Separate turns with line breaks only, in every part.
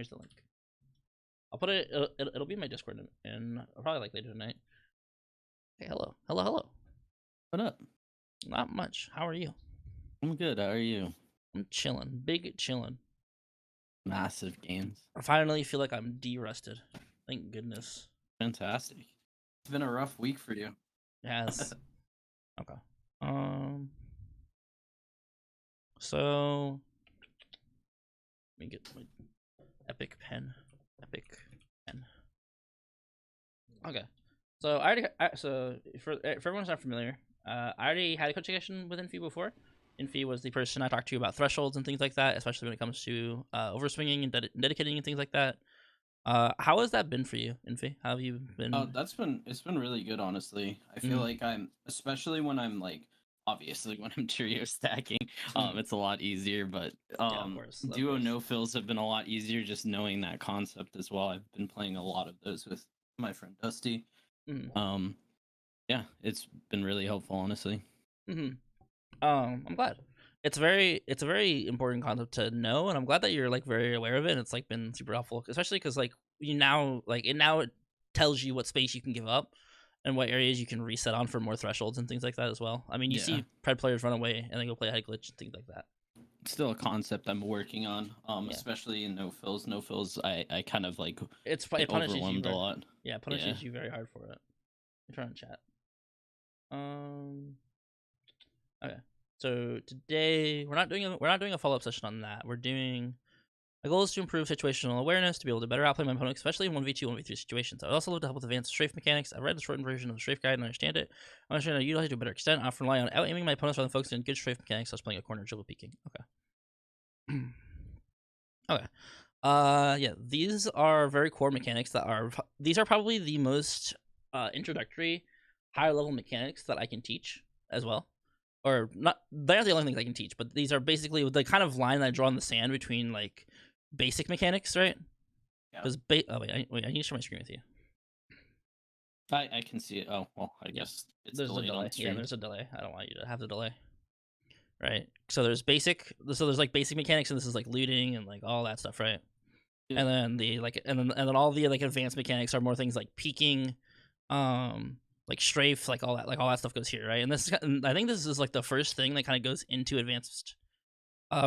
Here's the link. I'll put it. It'll be in my Discord, and probably like later tonight. Hey, hello, hello, hello.
What up?
Not much. How are you?
I'm good. How are you?
I'm chilling. Big chilling.
Massive games.
I finally feel like I'm de-rusted. Thank goodness.
Fantastic. It's been a rough week for you.
Yes. Okay. So let me get my epic pen. Epic pen. Okay. So so for everyone's not familiar, I already had a coaching session with Infy before. Infy was the person I talked to about thresholds and things like that, especially when it comes to overswinging and dedicating and things like that. How has that been for you, Infy? How have you been?
Oh, it's been really good, honestly. I feel like especially when I'm like, obviously when I'm trio stacking, it's a lot easier. But
Yeah, of course.
duo no fills have been a lot easier. Just knowing that concept as well. I've been playing a lot of those with my friend Dusty. Yeah, it's been really helpful, honestly.
I'm glad. It's a very important concept to know, and I'm glad that you're like very aware of it. And it's like been super helpful, especially because like you now it tells you what space you can give up and what areas you can reset on for more thresholds and things like that as well. I mean, you see pred players run away and then go play a head glitch and things like that.
It's still a concept I'm working on, especially in no fills. No fills, I kind of like
it punishes you
a lot.
Yeah, it punishes you very hard for it. I'm trying to chat. Okay. So today we're not doing a follow-up session on that. My goal is to improve situational awareness to be able to better outplay my opponent, especially in 1v2, 1v3 situations. I would also love to help with advanced strafe mechanics. I've read the shortened version of the strafe guide and understand it. I understand how to utilize it to a better extent. I often rely on out-aiming my opponents rather than focusing on good strafe mechanics, such as playing a corner dribble peeking. Okay. Okay. Yeah, these are very core mechanics these are probably the most introductory, higher level mechanics that I can teach as well. Or not, they're not the only things I can teach, but these are basically the kind of line that I draw in the sand between like basic mechanics, right? Because I need to share my screen with you.
I can see it. Oh well, I guess it's
there's a delay. Yeah, there's a delay. I don't want you to have the delay. Right. So there's like basic mechanics, and this is like looting and like all that stuff, right? Yeah. And then and then all the like advanced mechanics are more things like peeking, like strafe, like all that stuff goes here, right? And I think this is like the first thing that kind of goes into advanced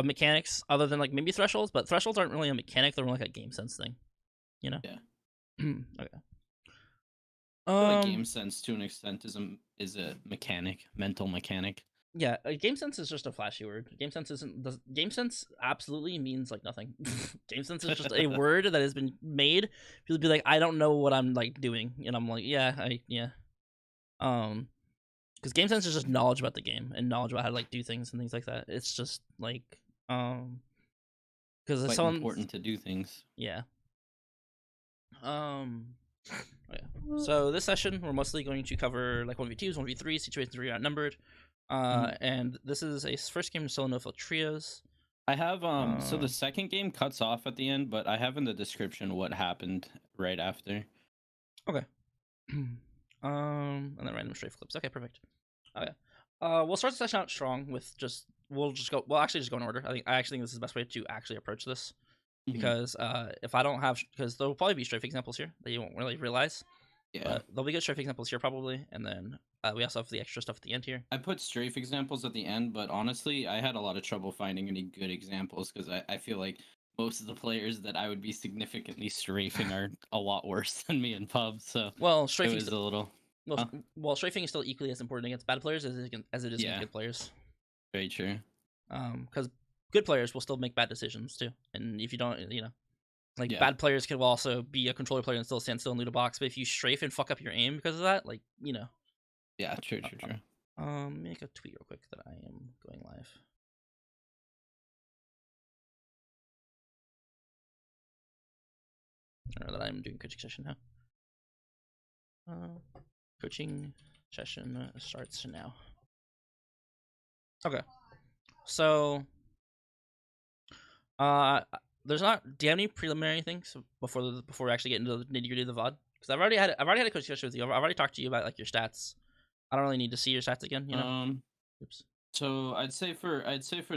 mechanics, other than like maybe thresholds, but thresholds aren't really a mechanic; they're more like a game sense thing, you know?
Yeah.
Okay.
Like game sense to an extent is a mechanic, mental mechanic.
Yeah, game sense is just a flashy word. Game sense game sense absolutely means like nothing. Game sense is just a word that has been made. People be like, I don't know what I'm like doing, and I'm like, yeah. Because game sense is just knowledge about the game and knowledge about how to like do things and things like that. It's just like because
it's important to do things.
Yeah. So this session we're mostly going to cover like 1v2s, 1v3s, situations where you're outnumbered. And this is a first game solo no fill trios.
I have so the second game cuts off at the end, but I have in the description what happened right after.
Okay. And then random strafe clips. Okay, perfect. Okay. We'll start the session out strong with we'll actually just go in order. I actually think this is the best way to actually approach this. Because if I don't have, because there'll probably be strafe examples here that you won't really realize. Yeah. But there'll be good strafe examples here probably, and then we also have the extra stuff at the end here.
I put strafe examples at the end, but honestly, I had a lot of trouble finding any good examples because I feel like most of the players that I would be significantly strafing are a lot worse than me in pub. So strafing is a little.
Well, strafing is still equally as important against bad players as it is against good players.
Very true.
Because good players will still make bad decisions too, and if you don't, bad players can also be a controller player and still stand still and loot a box. But if you strafe and fuck up your aim because of that,
Yeah, true.
Make a tweet real quick that I am going live. Or that I'm doing coaching session now. Coaching session starts now. Okay. So, there's not. Do you have any preliminary things before we actually get into the nitty gritty of the VOD? Because I've already had a coaching session with you. I've already talked to you about like your stats. I don't really need to see your stats again, you know.
Oops. So I'd say for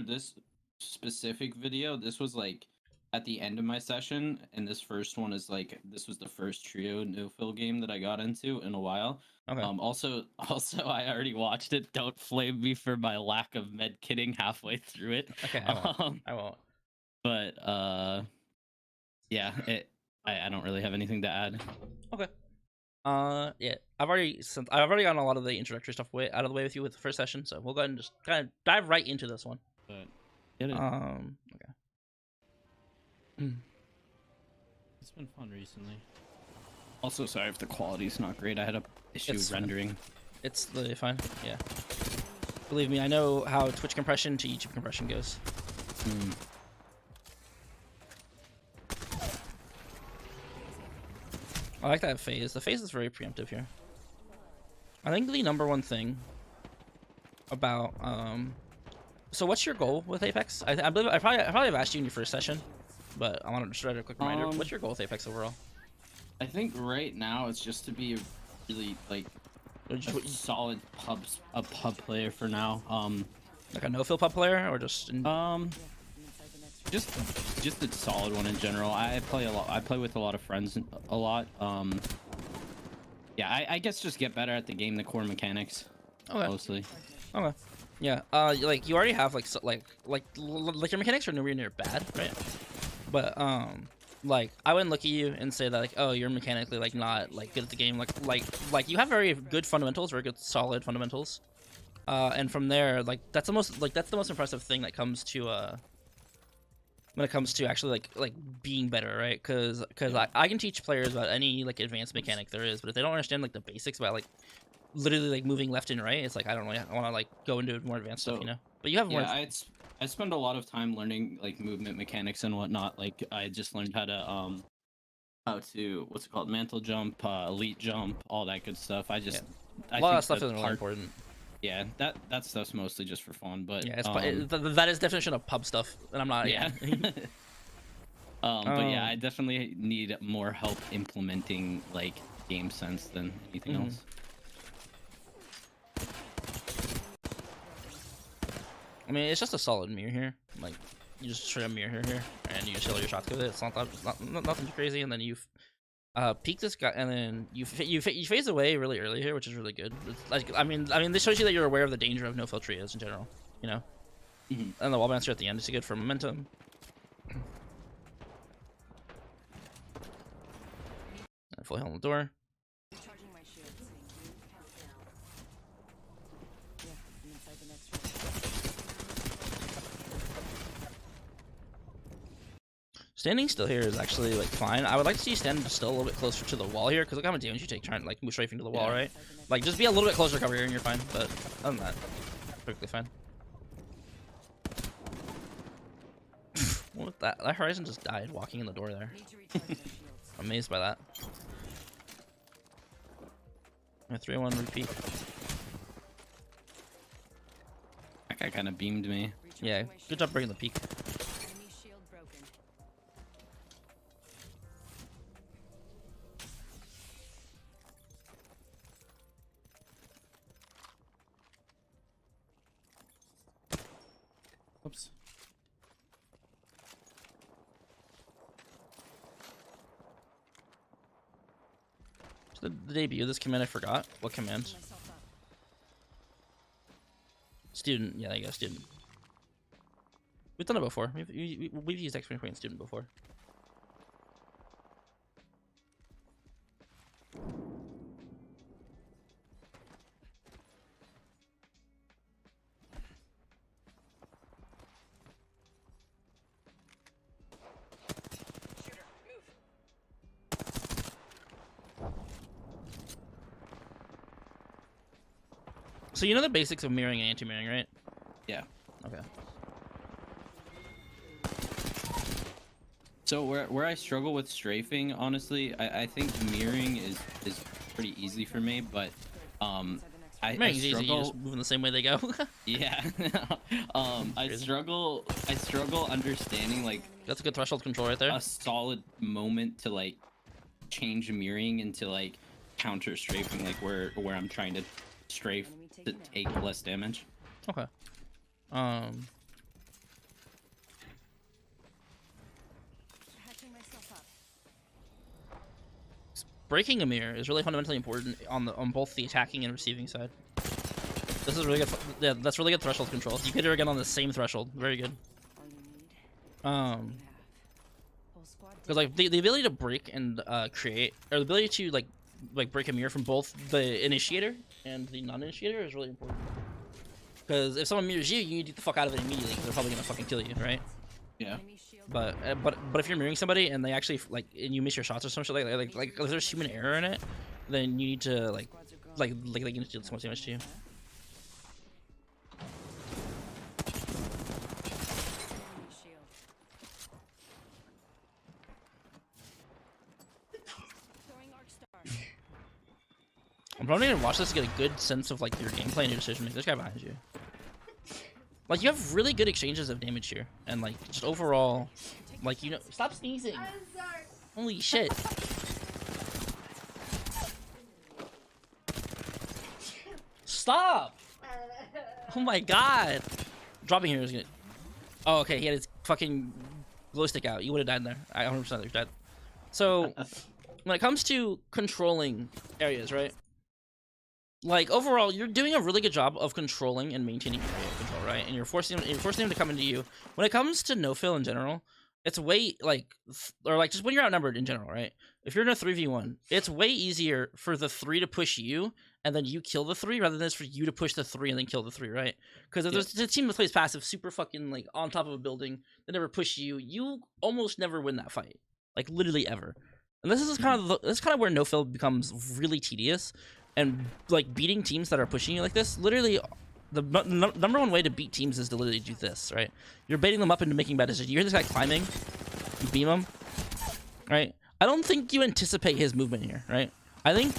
this specific video, this was like at the end of my session, and this first one is like this was the first trio no fill game that I got into in a while.
Okay.
Also, I already watched it. Don't flame me for my lack of med kitting halfway through it.
Okay, I won't. I won't.
But yeah, I don't really have anything to add.
Okay. Yeah, I've already gotten a lot of the introductory stuff out of the way with you with the first session, so we'll go ahead and just kind of dive right into this one.
But get it.
Okay.
It's been fun recently. Also, sorry if the quality's not great. I had a issue rendering.
It's literally fine. Yeah. Believe me, I know how Twitch compression to YouTube compression goes. I like that phase. The phase is very preemptive here. I think the number one thing about so what's your goal with Apex? I believe I probably have asked you in your first session, but I want to just write a quick reminder. What's your goal with Apex overall?
I think right now it's just to be a really like a solid pub player for now.
Like a no-fill pub player, or just
just a solid one in general. I play a lot. I play with a lot of friends a lot. Yeah, I guess just get better at the game, the core mechanics.
Okay.
Mostly.
Okay. Yeah. Like you already have like your mechanics are nowhere near bad, right? But like I wouldn't look at you and say that like, oh, you're mechanically like not like good at the game. Like you have very good fundamentals, very good solid fundamentals. And from there, like that's the most impressive thing that comes to when it comes to actually like being better, right? Because I can teach players about any like advanced mechanic there is, but if they don't understand like the basics about like literally like moving left and right, it's like I don't really want to like go into more advanced stuff, you know. But you have more.
Yeah, I spend a lot of time learning like movement mechanics and whatnot. Like I just learned how to what's it called, mantle jump, elite jump, all that good stuff. I
a lot of stuff is really important.
Yeah, that stuff's mostly just for fun, but
yeah, that is definition of pub stuff, and I'm not.
Yeah. But yeah, I definitely need more help implementing like game sense than anything else.
I mean, it's just a solid mirror here. Like, you just straight up mirror here, and you just all your shots with it. It's nothing too crazy, and then you peek this guy, and then you phase away really early here, which is really good. It's like, I mean, this shows you that you're aware of the danger of no-fill trios in general, you know. And the wall bouncer at the end is good for momentum. And fully hold the door. Standing still here is actually like fine. I would like to see you stand still a little bit closer to the wall here, because look how much damage you take trying to like move strafing to the wall, right? Like just be a little bit closer cover here and you're fine. But other than that, perfectly fine. What that Horizon just died walking in the door there. I'm amazed by that. A 3-1 repeat.
That guy kind of beamed me.
Yeah, good job bringing the peak.
Oops.
So the debut of this command, I forgot. What command? Student. Yeah, there you go, student. We've done it before. We've used X-Ray Point student before. So you know the basics of mirroring and anti-mirroring, right?
Yeah.
Okay.
So where I struggle with strafing, honestly, I think mirroring is pretty easy for me, but I struggle.
Easy, you just moving the same way they go.
Yeah. I struggle understanding like
that's a good threshold control right there.
A solid moment to like change mirroring into like counter strafing, like where I'm trying to strafe to take less damage.
Okay. breaking a mirror is really fundamentally important on both the attacking and receiving side. This is really good. Yeah, that's really good threshold control. You hit her again on the same threshold. Very good. Because like the ability to break and create, or the ability to like break a mirror from both the initiator and the non-initiator is really important. Because if someone mirrors you, you need to get the fuck out of it immediately because they're probably gonna fucking kill you, right?
Yeah.
But if you're mirroring somebody and they actually like and you miss your shots or some shit like if there's human error in it, then you need to like they need to deal so much damage to you. I'm probably gonna watch this to get a good sense of like your gameplay and your decision making. There's a guy behind you. Like you have really good exchanges of damage here, and like just overall, like you know, stop sneezing. I'm sorry. Holy shit. Stop. Oh my god. Dropping here is good. Oh, okay. He had his fucking glow stick out. You would have died there. I 100% you're dead. So when it comes to controlling areas, right? Like overall, you're doing a really good job of controlling and maintaining area control, right? And you're forcing them to come into you. When it comes to no fill in general, it's way just when you're outnumbered in general, right? If you're in a 3v1, it's way easier for the 3 to push you and then you kill the 3 rather than it's for you to push the 3 and then kill the 3, right? Because if there's a team that plays passive, super fucking like on top of a building, that never push you, you almost never win that fight, like literally ever. And this is kind of where no fill becomes really tedious. And like beating teams that are pushing you like this, literally, the number one way to beat teams is to literally do this, right? You're baiting them up into making bad decisions. You hear this guy climbing, you beam him, right? I don't think you anticipate his movement here, right? I don't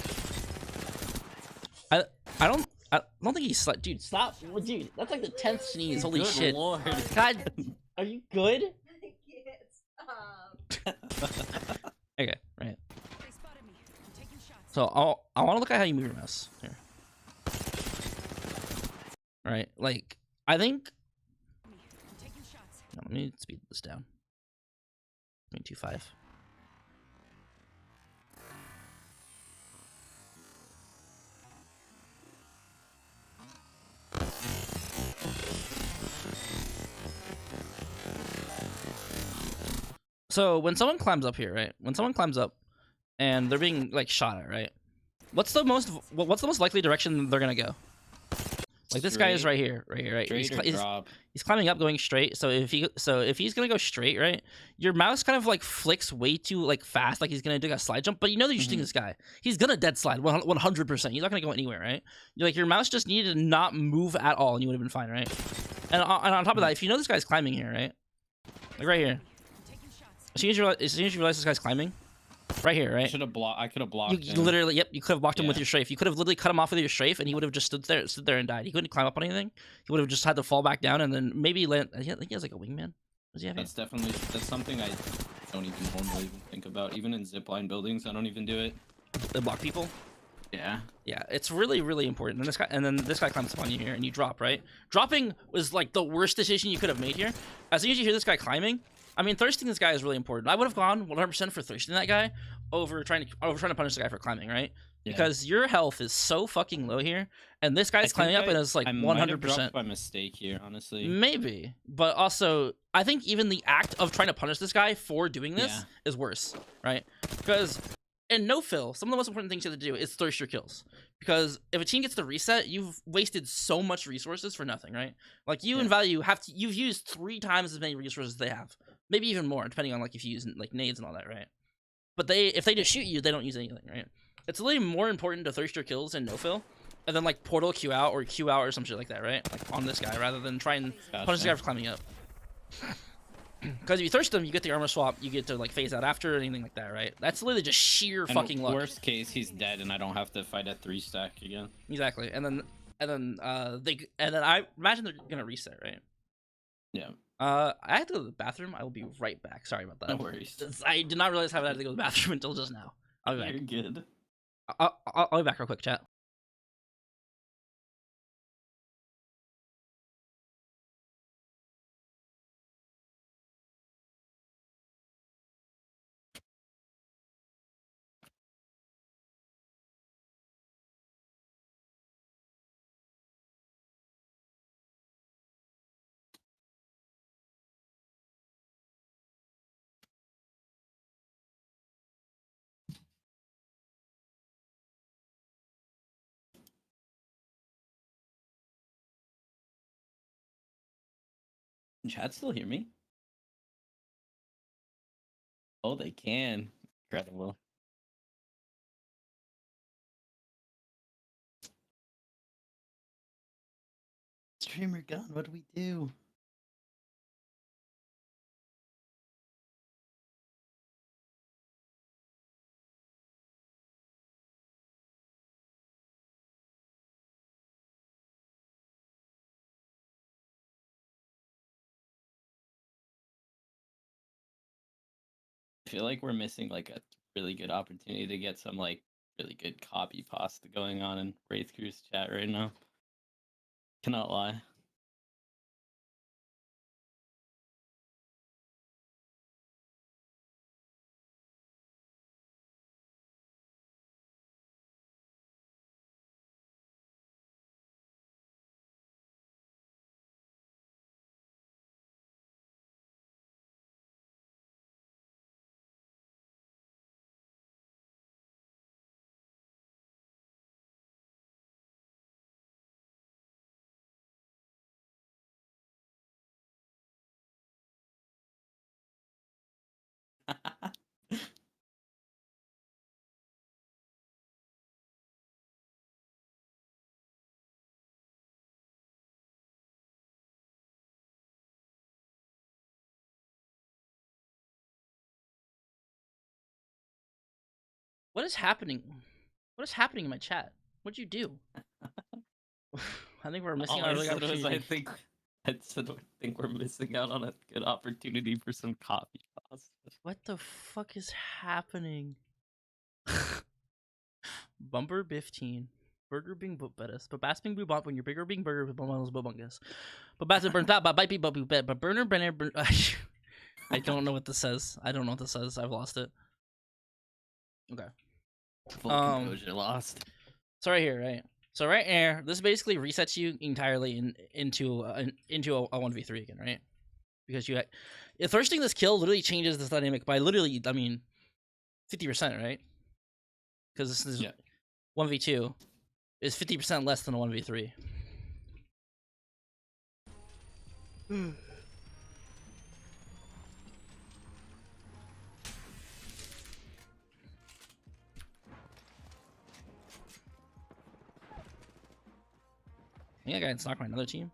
think he's dude. Stop, dude. That's like the 10th sneeze. Holy shit! Lord. God, are you good? I can't stop. Okay, right. So I want to look at how you move your mouse here. All right, like I think. Let me speed this down. 0.25. So when someone climbs up here, right? When someone climbs up and they're being like shot at, right? What's the most likely direction they're gonna go? Like this guy is right here, right? He's climbing up, going straight. So if he's gonna go straight, right, your mouse kind of like flicks way too like fast, like he's gonna do a slide jump. But you know that you're shooting this guy. He's gonna dead slide 100%. He's not gonna go anywhere, right? Your mouse just needed to not move at all, and you would have been fine, right? And on top of that, if you know this guy's climbing here, right, like right here, as soon as you realize this guy's climbing. Right here, right?
I could have blocked.
You literally, yep. You could have blocked him with your strafe. You could have literally cut him off with your strafe, and he would have just stood there and died. He couldn't climb up on anything. He would have just had to fall back down and then maybe land. I think he has like a wingman. Does he have? That's
something I don't even normally even think about. Even in zipline buildings, I don't even do it.
They block people.
Yeah.
Yeah, it's really, really important. And then this guy climbs up on you here, and you drop. Right? Dropping was like the worst decision you could have made here. As soon as you hear this guy climbing. I mean, thirsting this guy is really important. I would have gone 100% for thirsting that guy over trying to punish the guy for climbing, right? Yeah. Because your health is so fucking low here, and this guy's climbing up and it's like 100%.
Might have dropped by mistake here, honestly.
Maybe, but also I think even the act of trying to punish this guy for doing this is worse, right? Because in no fill, some of the most important things you have to do is thirst your kills. Because if a team gets the reset, you've wasted so much resources for nothing, right? Like you and Value you've used 3 times as many resources as they have. Maybe even more, depending on like if you use like nades and all that, right? But if they just shoot you, they don't use anything, right? It's really more important to thirst your kills and no fill, and then like portal Q out or Q out or some shit like that, right? Like on this guy, rather than try and punish the guy for climbing up. Because if you thirst him, you get the armor swap, you get to like phase out after or anything like that, right? That's literally just sheer fucking luck.
Worst case, he's dead, and I don't have to fight at 3 stack again.
Exactly, and then I imagine they're gonna reset, right?
Yeah.
I have to go to the bathroom. I will be right back. Sorry about that.
No worries.
I did not realize I had to go to the bathroom until just now. I'll be back.
You're good.
I'll be back real quick, chat.
chat still hear me? Oh, they can. Incredible. Streamer gun, what do we do? I feel like we're missing like a really good opportunity to get some like really good copy pasta going on in Wraith Crew's chat right now. Cannot lie.
What is happening? What is happening in my chat? What'd you do? I think we're missing out on a really good opportunity.
I think we're missing out on a good opportunity for some copy pasta.
What the fuck is happening? Bumper 15. Burger being bettis. But bass being bump when you're bigger being burger with bonus bubungus. But bass it burns out, but might be but bet. But burner. I don't know what this says. I don't know what this says. I've lost it. Okay.
Full composure lost.
So right here, right? So right here, this basically resets you entirely into a 1v3 again, right? Because thirsting this kill literally changes this dynamic by literally, I mean, 50%, right? Because this is 1v2 is 50% less than a 1v3. I think I got knocked by another team.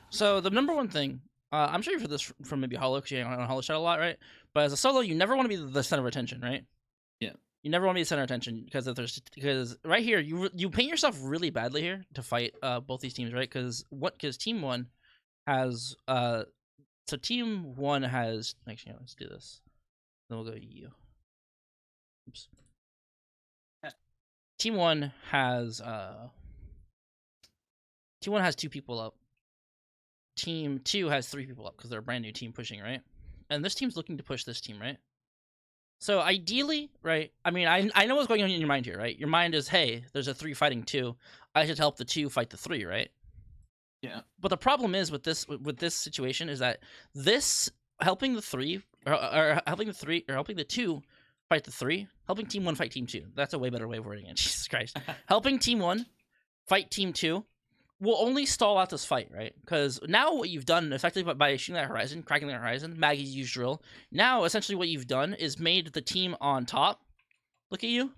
So the number one thing, I'm sure you've heard this from maybe Hollow, because you hang on Hollow Chat a lot, right? But as a solo, you never want to be the center of attention, right?
Yeah.
You never want to be the center of attention because right here you paint yourself really badly here to fight both these teams, right? Because team one has team one has actually let's do this. Then we'll go you. Oops. Team one has 2 people up. Team 2 has 3 people up because they're a brand new team pushing, right? And this team's looking to push this team, right? So ideally, right? I mean, I know what's going on in your mind here, right? Your mind is, hey, there's a 3 fighting 2. I should help the 2 fight the 3, right?
Yeah.
But the problem is with this situation is that this helping the 3 or helping the 2 fight the 3, helping team 1 fight team 2. That's a way better way of wording it. Jesus Christ. Helping team 1 fight team 2 will only stall out this fight, right? Because now what you've done, effectively by shooting that horizon, cracking that horizon, Maggie's used drill, now essentially what you've done is made the team on top look at you,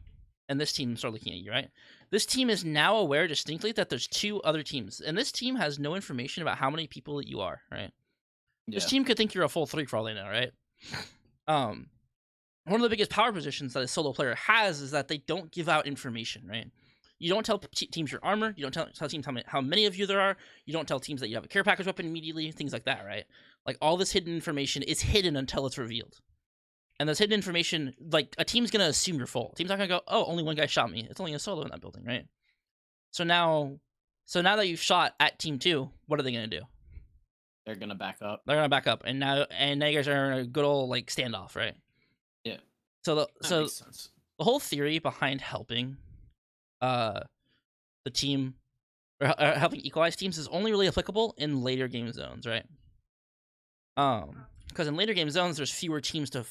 and this team start looking at you, right? This team is now aware distinctly that there's 2 other teams, and this team has no information about how many people that you are, right? Yeah. This team could think you're a full 3 for all they know, right? One of the biggest power positions that a solo player has is that they don't give out information, right? You don't tell teams your armor. You don't tell teams how many of you there are. You don't tell teams that you have a care package weapon immediately, things like that, right? Like, all this hidden information is hidden until it's revealed. And this hidden information, like, a team's going to assume you're full. Team's not going to go, oh, only one guy shot me. It's only a solo in that building, right? So now that you've shot at team 2, what are they going to do?
They're going to back up.
They're going to back up. And now you guys are in a good old, like, standoff, right?
Yeah.
So the whole theory behind helping the team or helping equalize teams is only really applicable in later game zones, right? Because in later game zones there's fewer teams to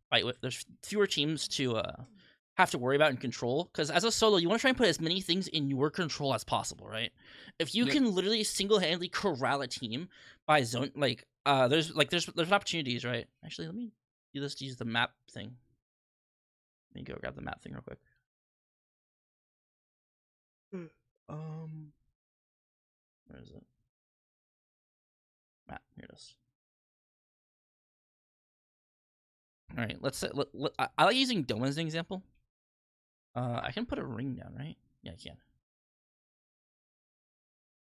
fight with, there's fewer teams to have to worry about and control, because as a solo, you want to try and put as many things in your control as possible, right? If you can literally single-handedly corral a team by zone, like there's opportunities, right? Actually, let me do this to use the map thing. Let me go grab the map thing real quick. Where is it? Map, here it is. All right, let's say I like using dome as an example. I can put a ring down, right? Yeah, I can.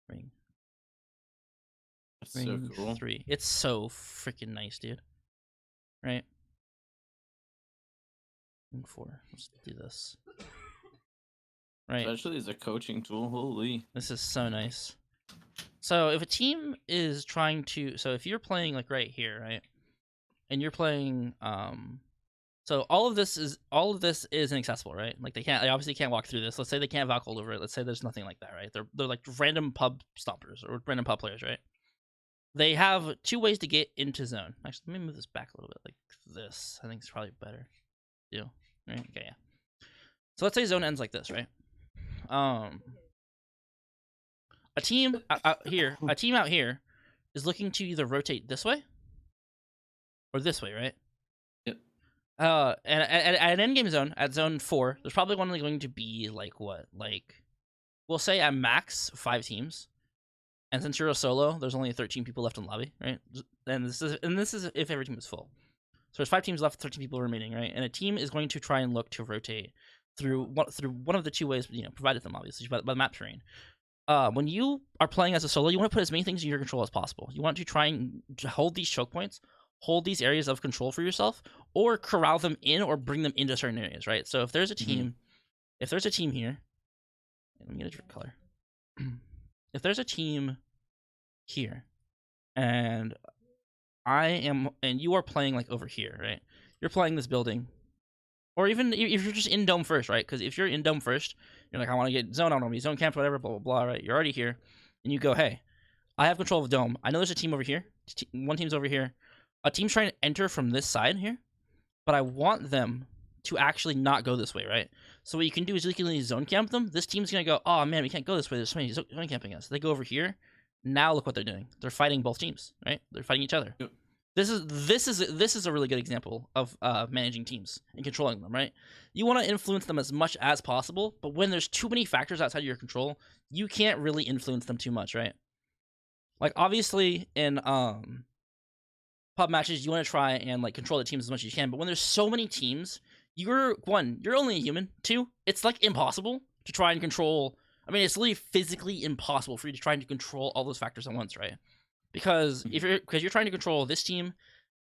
Ring.
That's
Ring
so cool.
3. It's so freaking nice, dude. Right? Ring 4. Let's do this. Right.
Especially as a coaching tool. Holy.
This is so nice. So if a team is trying to, so if you're playing like right here, right, and you're playing, so all of this is inaccessible, right? Like they obviously can't walk through this. Let's say they can't Valkyrie over it. Let's say there's nothing like that, right? They're like random pub stompers or random pub players, right? They have 2 ways to get into zone. Actually, let me move this back a little bit, like this. I think it's probably better. Right? Okay, yeah. So let's say zone ends like this, right? A team out here is looking to either rotate this way or this way, right?
Yep.
And at an endgame zone, at zone 4, there's probably only going to be like what? Like, we'll say at max 5 teams. And since you're a solo, there's only 13 people left in the lobby, right? And this is if every team is full. So there's 5 teams left, 13 people remaining, right? And a team is going to try and look to rotate through one of the 2 ways, provided them obviously by the map terrain. When you are playing as a solo, you want to put as many things in your control as possible. You want to try and hold these choke points, hold these areas of control for yourself, or corral them in or bring them into certain areas, right? So if there's a team, here, let me get a different color. If there's a team here, and you are playing like over here, right? You're playing this building, or even if you're just in dome first, right? Because if you're in dome first, you're like, I want to get zone, I want to be zone camped, whatever, blah blah blah, right? You're already here, and you go, hey, I have control of dome. I know there's a team over here. One team's over here. A team's trying to enter from this side here, but I want them to actually not go this way, right? So what you can do is you can zone camp them. This team's gonna go, oh man, we can't go this way. There's so many zone camping us. They go over here. Now look what they're doing. They're fighting both teams, right? They're fighting each other.
Yep.
This is a really good example of managing teams and controlling them, right? You want to influence them as much as possible, but when there's too many factors outside of your control, you can't really influence them too much, right? Like obviously in pub matches, you want to try and like control the teams as much as you can, but when there's so many teams, you're only a human. 2, it's like impossible to try and control. I mean, it's literally physically impossible for you to try and control all those factors at once, right? Because you're trying to control this team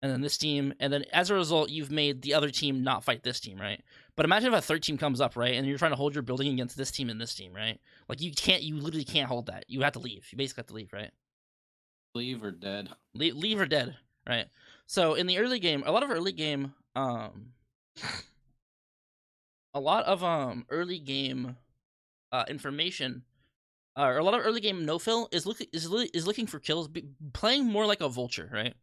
and then this team, and then as a result, you've made the other team not fight this team, right? But imagine if a third team comes up, right, and you're trying to hold your building against this team and this team, right? Like you literally can't hold that. You have to leave. You basically have to leave, right?
Leave or dead.
Leave or dead, right? So in the early game, a lot of early game information, or a lot of early game no-fill is looking for kills, playing more like a vulture, right?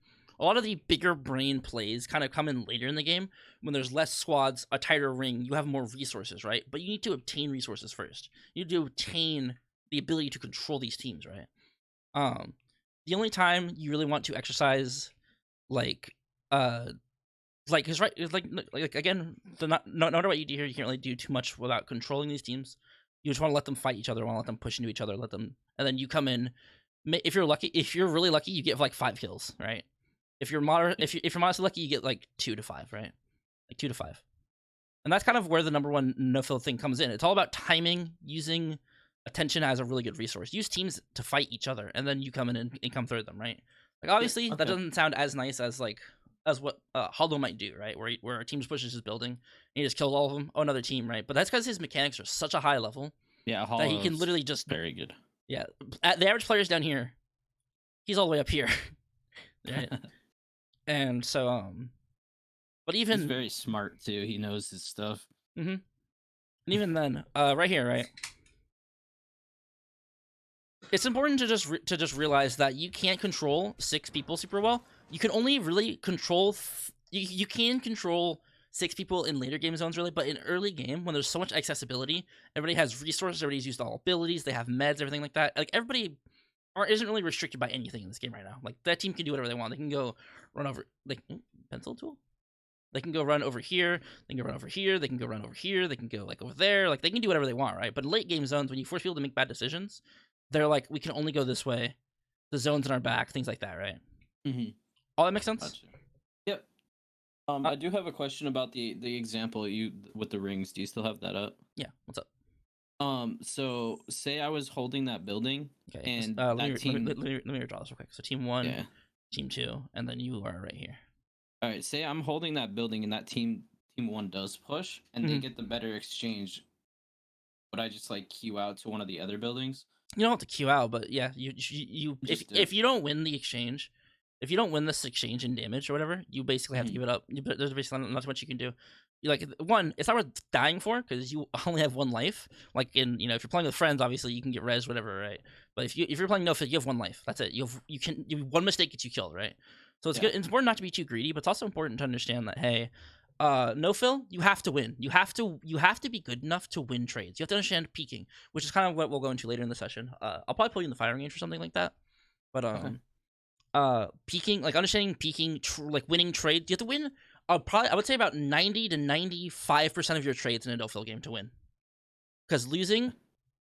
A lot of the bigger brain plays kind of come in later in the game when there's less squads, a tighter ring, you have more resources, right? But you need to obtain resources first. You need to obtain the ability to control these teams, right? The only time you really want to exercise because right, again, no matter what you do here, you can't really do too much without controlling these teams. You just want to let them fight each other, want to let them push into each other, and then you come in. If you're really lucky, you get like 5 kills, right? If you're modestly lucky, you get like 2 to 5, right? Like 2 to 5, and that's kind of where the number 1 no-fill thing comes in. It's all about timing, using attention as a really good resource. Use teams to fight each other, and then you come in and come through them, right? Like obviously, that doesn't sound as nice as what Hollow might do, right? Where a team just pushes his building and he just kills all of them. Oh, another team, right? But that's because his mechanics are such a high level.
Yeah,
that he can literally just
very good.
Yeah, the average player's down here. He's all the way up here. Right? And so, but even
he's very smart too. He knows his stuff.
Mm-hmm. And even then, right here, right. It's important to just realize that you can't control 6 people super well. You can only really control. You can control 6 people in later game zones really, but in early game when there's so much accessibility, everybody has resources, everybody's used all abilities, they have meds, everything like that. Like everybody isn't really restricted by anything in this game right now. Like that team can do whatever they want. They can go run over like pencil tool. They can go run over here. They can go run over here. They can go run over here. They can go like over there. Like they can do whatever they want, right? But in late game zones, when you force people to make bad decisions, they're like, we can only go this way. The zone's in our back, things like that, right?
Mm-hmm.
All that makes sense.
Gotcha. Yep. I do have a question about the example you with the rings. Do you still have that up?
Yeah. What's up?
So say I was holding that building,
Okay.
and
let
that team.
me redraw this real quick. So team 1,
Yeah.
team 2, and then you are right here.
All right. Say I'm holding that building, and that team 1 does push, and they get the better exchange. Would I just like queue out to one of the other buildings?
You don't have to queue out, but yeah, you if you don't win the exchange, if you don't win this exchange in damage or whatever, you basically have to give it up. There's basically not much you can do. You like one, it's not worth dying for because you only have 1 life. Like in if you're playing with friends, obviously you can get res whatever, right? But if you're playing no fill, you have 1 life. That's it. You one mistake gets you killed, right? So it's good. It's important not to be too greedy, but it's also important to understand that hey, no fill, you have to win. You have to be good enough to win trades. You have to understand peaking, which is kind of what we'll go into later in the session. I'll probably put you in the firing range or something like that. But peaking, like understanding peaking, like winning trades, you have to win. I would say about 90 to 95% of your trades in a no fill game to win. Because losing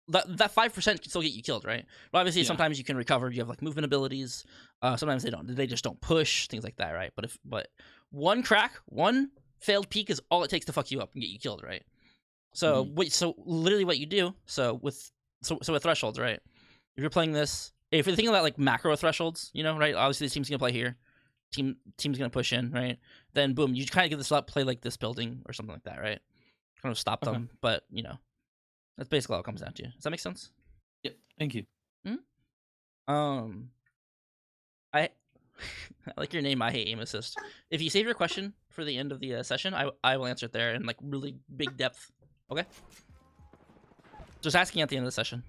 that 5% can still get you killed, right? But obviously sometimes you can recover. You have like movement abilities. Sometimes they don't. They just don't push things like that, right? But one crack, one failed peak is all it takes to fuck you up and get you killed, right? So so literally what you do, with thresholds, right? If you're playing this, if you're thinking about like macro thresholds, right? Obviously this team's gonna play here, team's gonna push in, right? Then boom, you kind of get this up, play like this building or something like that, right? Kind of stop them, but that's basically all it comes down to. Does that make sense?
Yep. Thank you.
I like your name. I hate aim assist. If you save your question for the end of the session, I will answer it there in like really big depth. Okay. Just asking at the end of the session.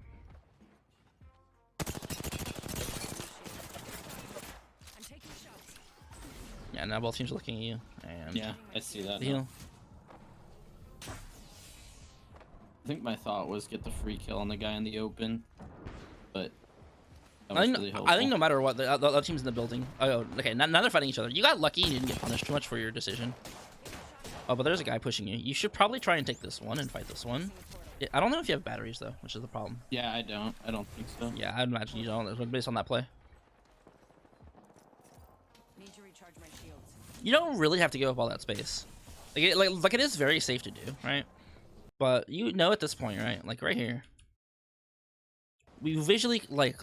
Yeah, now both teams are looking at you. And
yeah, I see that.
Heal.
I think my thought was get the free kill on the guy in the open, but
I think no matter what, the other team's in the building. Oh, okay. Now they're fighting each other. You got lucky and you didn't get punished too much for your decision. Oh, but there's a guy pushing you. You should probably try and take this one and fight this one. I don't know if you have batteries though, which is the problem.
Yeah, I don't. I don't think so.
Yeah, I'd imagine you don't, based on that play.
Need to recharge my shields.
You don't really have to give up all that space. Like it is very safe to do, right? But at this point, right? Like right here, we visually like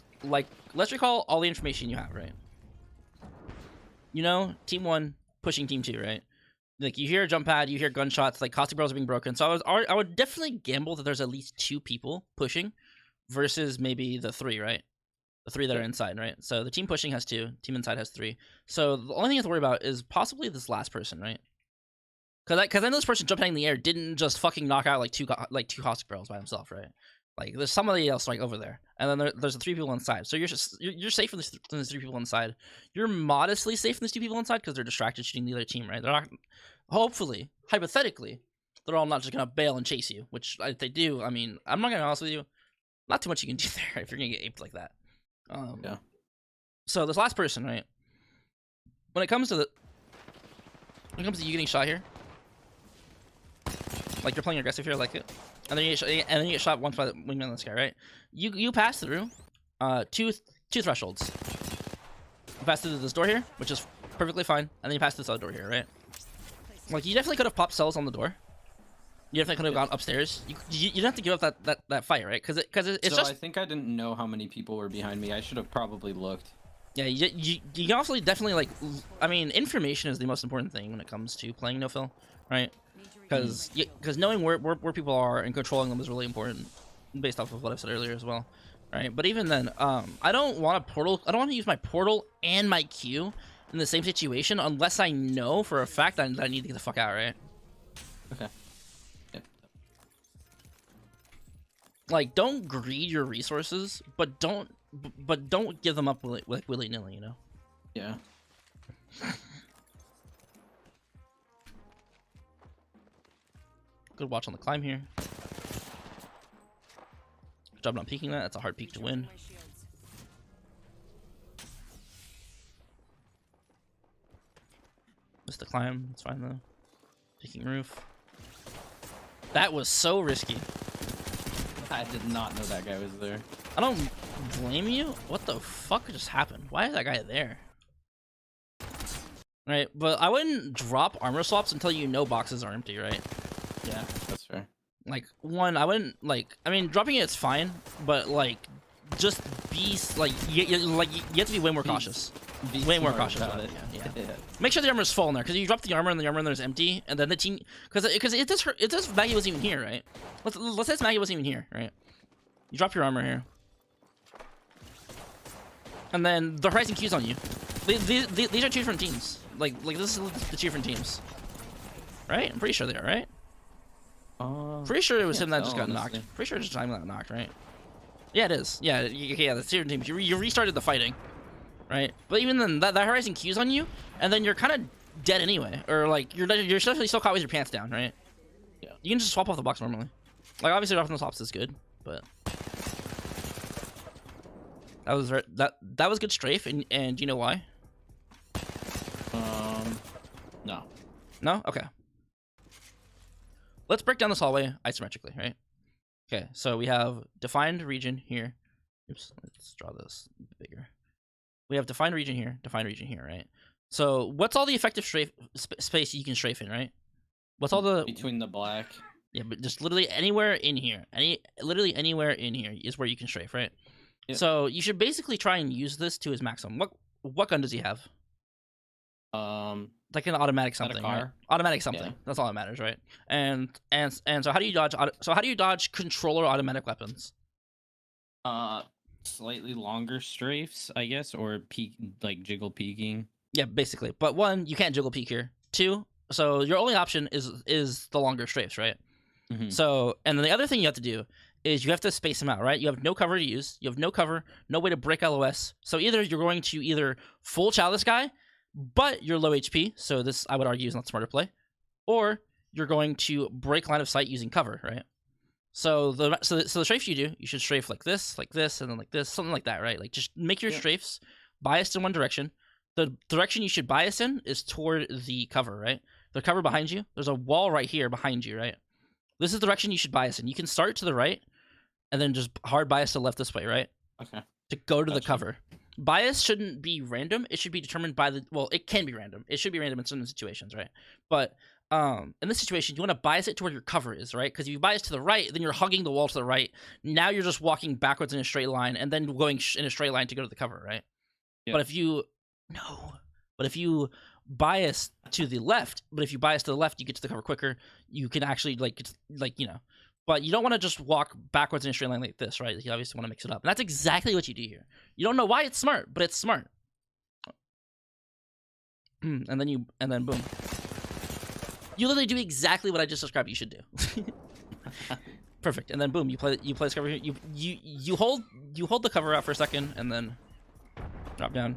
let's recall all the information you have, right? Team 1 pushing team 2, right? Like you hear a jump pad, you hear gunshots, like caustic barrels are being broken. So I would definitely gamble that there's at least 2 people pushing versus maybe the 3, right? The 3 that are inside, right? So the team pushing has 2, team inside has 3. So the only thing you have to worry about is possibly this last person, right? Because I know this person jumping in the air didn't just fucking knock out like two caustic barrels by himself, right? Like there's somebody else like over there, and then there's the 3 people inside. So you're safe from the 3 people inside. You're modestly safe from these 2 people inside because they're distracted shooting the other team, right? They're not, hopefully, hypothetically, they're all not just gonna bail and chase you. Which if they do, I mean, I'm not gonna be honest with you, not too much you can do there if you're gonna get aped like that.
Yeah. So
this last person, right? When it comes to you getting shot here. Like you're playing aggressive here, like it, and then you get shot once by the wingman on this guy, right? You pass through, two thresholds. You pass through this door here, which is perfectly fine, and then you pass through this other door here, right? Like you definitely could have popped cells on the door. You definitely could have gone upstairs. You don't have to give up that fight, right? Because it's
so
just.
I think I didn't know how many people were behind me. I should have probably looked.
Yeah, you can also definitely like. I mean, information is the most important thing when it comes to playing no fill, right? Because knowing where people are and controlling them is really important, based off of what I said earlier as well, right? But even then, I don't want to use my portal and my Q in the same situation unless I know for a fact that I need to get the fuck out, right?
Okay. Yep.
Like, don't greed your resources, but don't give them up willy-nilly,
Yeah.
Good watch on the climb here. Good job not peeking that. That's a hard peek to win.
My shields.
Missed the climb. It's fine though. Peeking roof. That was so risky.
I did not know that guy was there.
I don't blame you. What the fuck just happened? Why is that guy there? Right, but I wouldn't drop armor swaps until you know boxes are empty, right?
Yeah, that's fair.
Like, one, I wouldn't, like, I mean, dropping it's fine, but, like, just be, like, you have to be way more cautious.
Be
Way more
smart
cautious
about
about it,
it.
yeah. Make sure the armor is full in there, because you drop the armor and the armor in there is empty, and then the team, because it does Maggie wasn't even here, right? Let's say Maggie wasn't even here, right? You drop your armor here. And then the Horizon Q's on you. These are two different teams. Like this is the two different teams. Right? I'm pretty sure they are, right? Pretty sure it was him that just got knocked. Pretty sure it's just him that got knocked, right? Yeah, it is. Yeah, yeah, that's two different teams. You restarted the fighting, right? But even then, that Horizon Q's on you, and then you're kind of dead anyway. Or, like, you're still caught with your pants down, right?
Yeah.
You can just swap off the box normally. Like, obviously, dropping the swaps is good, but... That was good strafe, and you know why?
No.
No? Okay. Let's break down this hallway isometrically, right? Okay, so we have defined region here. Oops, let's draw this bigger. We have defined region here, right? So what's all the effective strafe space you can strafe in, right? What's all the...
Between the black.
Yeah, but just literally anywhere in here. Literally anywhere in here is where you can strafe, right? Yep. So you should basically try and use this to his maximum. What gun does he have? Like an automatic something, right? Automatic something. Yeah. That's all that matters, right? And so how do you dodge? So how do you dodge controller automatic weapons?
Slightly longer strafes, I guess, or peek, like jiggle peeking.
Yeah, basically. But one, you can't jiggle peek here. Two, so your only option is the longer strafes, right? Mm-hmm. So, and then the other thing you have to do is you have to space them out, right? You have no cover to use. You have no cover, no way to break LOS. So either you're going to either full chow this guy, but you're low HP, so this, I would argue, is not smarter play, or you're going to break line of sight using cover, right? So the strafe you do, you should strafe like this, and then like this, something like that, right? Like, just make your strafes biased in one direction. The direction you should bias in is toward the cover, right? The cover behind you. There's a wall right here behind you, right? This is the direction you should bias in. You can start to the right, and then just hard bias to the left this way, right? Okay. To go to the cover. Bias shouldn't be random. It should be determined by the... Well, it can be random. It should be random in certain situations, right? But in this situation, you want to bias it to where your cover is, right? Because if you bias to the right, then you're hugging the wall to the right. Now you're just walking backwards in a straight line, and then going in a straight line to go to the cover, right? Yep. But if you... No. But if you bias to the left, you get to the cover quicker. You can actually, you know... But you don't want to just walk backwards in a straight line like this, right? You obviously want to mix it up. And that's exactly what you do here. You don't know why it's smart, but it's smart. And then boom. You literally do exactly what I just described you should do. Perfect. And then boom, you play this cover here. You hold the cover out for a second and then drop down.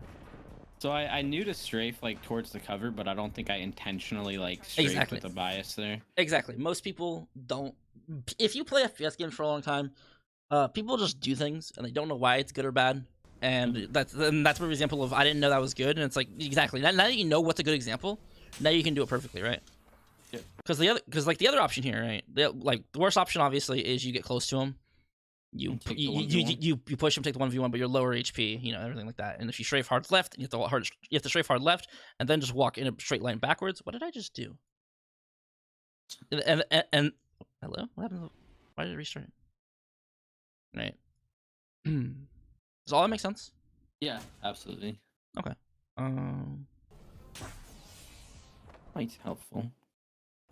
So I knew to strafe like towards the cover, but I don't think I intentionally like strafed with the bias there.
Exactly. Most people don't. If you play FPS games for a long time, people just do things and they don't know why it's good or bad. And that's an example of I didn't know that was good. And it's like, exactly. Now that you know what's a good example, now you can do it perfectly, right? Yeah. Because the other option here, right? The worst option obviously is you get close to him. You push him, take the 1v1, but you're lower HP, you know, everything like that. And if you strafe hard left, you have to strafe hard left, and then just walk in a straight line backwards. What did I just do? And hello, what happened? Why did it restart? Right. Does all that make sense?
Yeah, absolutely.
Okay.
Quite helpful.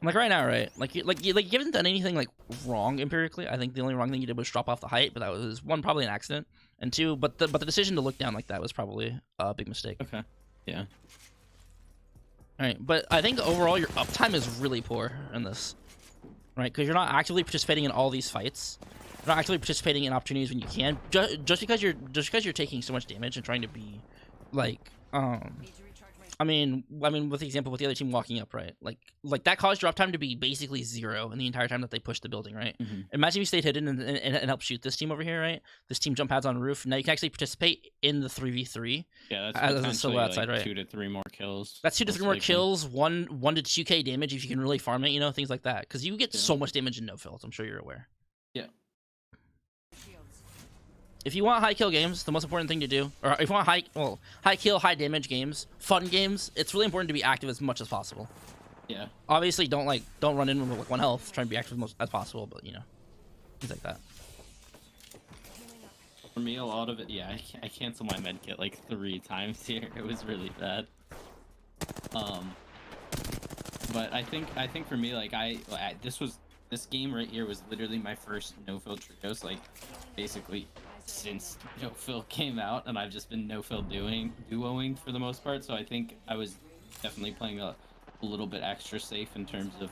Like right now, right? You haven't done anything like wrong empirically. I think the only wrong thing you did was drop off the height, but that was one, probably an accident, and two, but the decision to look down like that was probably a big mistake.
Okay. Yeah.
All right, but I think overall your uptime is really poor in this, right? Because you're not actively participating in all these fights. You're not actively participating in opportunities when you can. Just because you're taking so much damage and trying to be like I mean, with the example with the other team walking up, right? Like that caused drop time to be basically 0 in the entire time that they pushed the building, right? Imagine you stayed hidden and helped shoot this team over here, right? This team jump pads on roof. Now you can actually participate in the 3v3.
Yeah, that's
as a solo outside,
like
right?
2 to 3 more kills.
That's 2 to 3 more
likely.
kills, 1 to 2k damage if you can really farm it, you know, things like that. Because you get so much damage in no fills. I'm sure you're aware.
Yeah.
Shields.
If you want high kill games, the most important thing to do, or if you want high kill, high damage games, fun games, it's really important to be active as much as possible.
Yeah.
Obviously, don't run in with like 1 health. Try and be active as much as possible, but you know, things like that.
For me, a lot of it, yeah, I canceled my med kit like 3 times here. It was really bad. But I think for me, like this game right here was literally my first no-fill trios, like basically since no-fill came out, and I've just been no-fill duoing for the most part. So I think I was definitely playing a little bit extra safe in terms of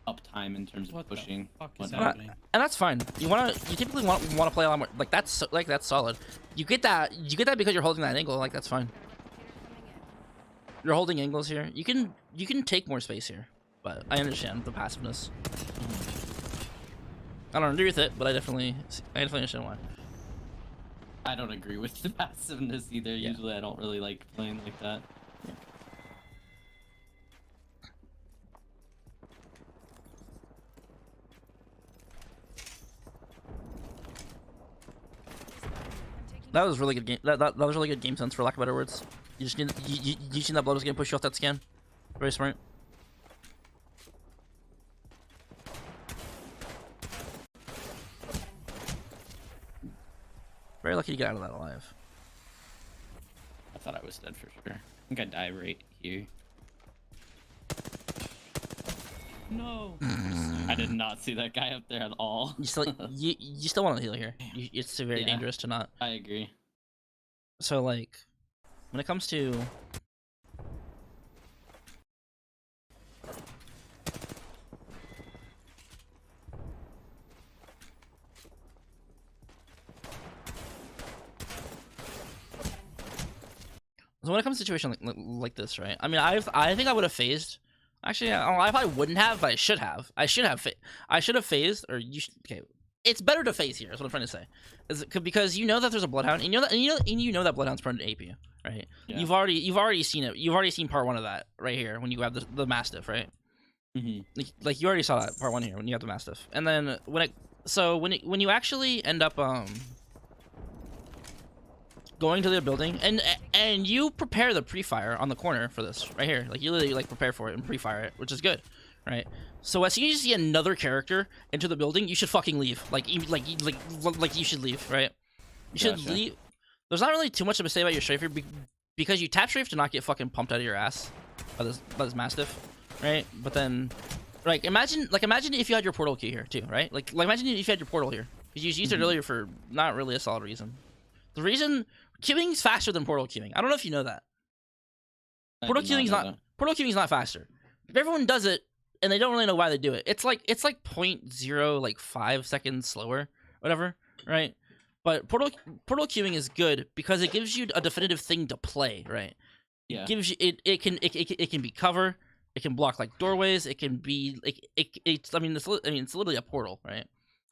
uptime, in terms of pushing.
What the fuck is
whatnot.
happening?
And that's fine. You typically want to play a lot more. Like that's solid. You get that because you're holding that angle. Like that's fine. You're holding angles here. You can take more space here, but I understand the passiveness. I don't agree with it, but I definitely understand why.
I don't agree with the passiveness either.
Yeah.
Usually I don't really like playing like that.
That was really good game. That was really good game sense, for lack of better words. You just need you seen that blood was gonna push you off that scan. Very smart. Very lucky to get out of that alive.
I thought I was dead for sure. I think I die right here.
No.
I did not see that guy up there at all.
You still want to heal here. It's very
Yeah.
dangerous to not.
I agree.
So like, when it comes to when it comes to a situation like this, right? I mean, I think I would have phased. Actually, I probably wouldn't have, but I should have. I should have phased, or you should. Okay, it's better to phase here. Is what I'm trying to say. Because you know that there's a bloodhound, and you know that bloodhound's prone to AP, right?
Yeah.
You've already seen it. You've already seen part 1 of that right here when you grab the mastiff, right? Like you already saw that part 1 here when you got the mastiff, and then when you actually end up going to the building and you prepare the pre-fire on the corner for this right here, like you literally like prepare for it and pre-fire it, which is good, right? So as soon as you see another character into the building, you should fucking leave. Like you should leave, right? You should leave. There's not really too much to say about your strafer because you tap strafe to not get fucking pumped out of your ass by this mastiff, right? But then, like imagine if you had your portal key here too, right? Like imagine if you had your portal here, because you used it earlier for not really a solid reason. The reason queuing's faster than portal queuing. I don't know if you know that. Portal queuing's not faster. Everyone does it, and they don't really know why they do it. It's like 0.05 seconds slower, whatever, right? But portal queuing is good because it gives you a definitive thing to play, right?
Yeah.
It gives you it can be cover, it can block like doorways, it can be like it's literally a portal, right?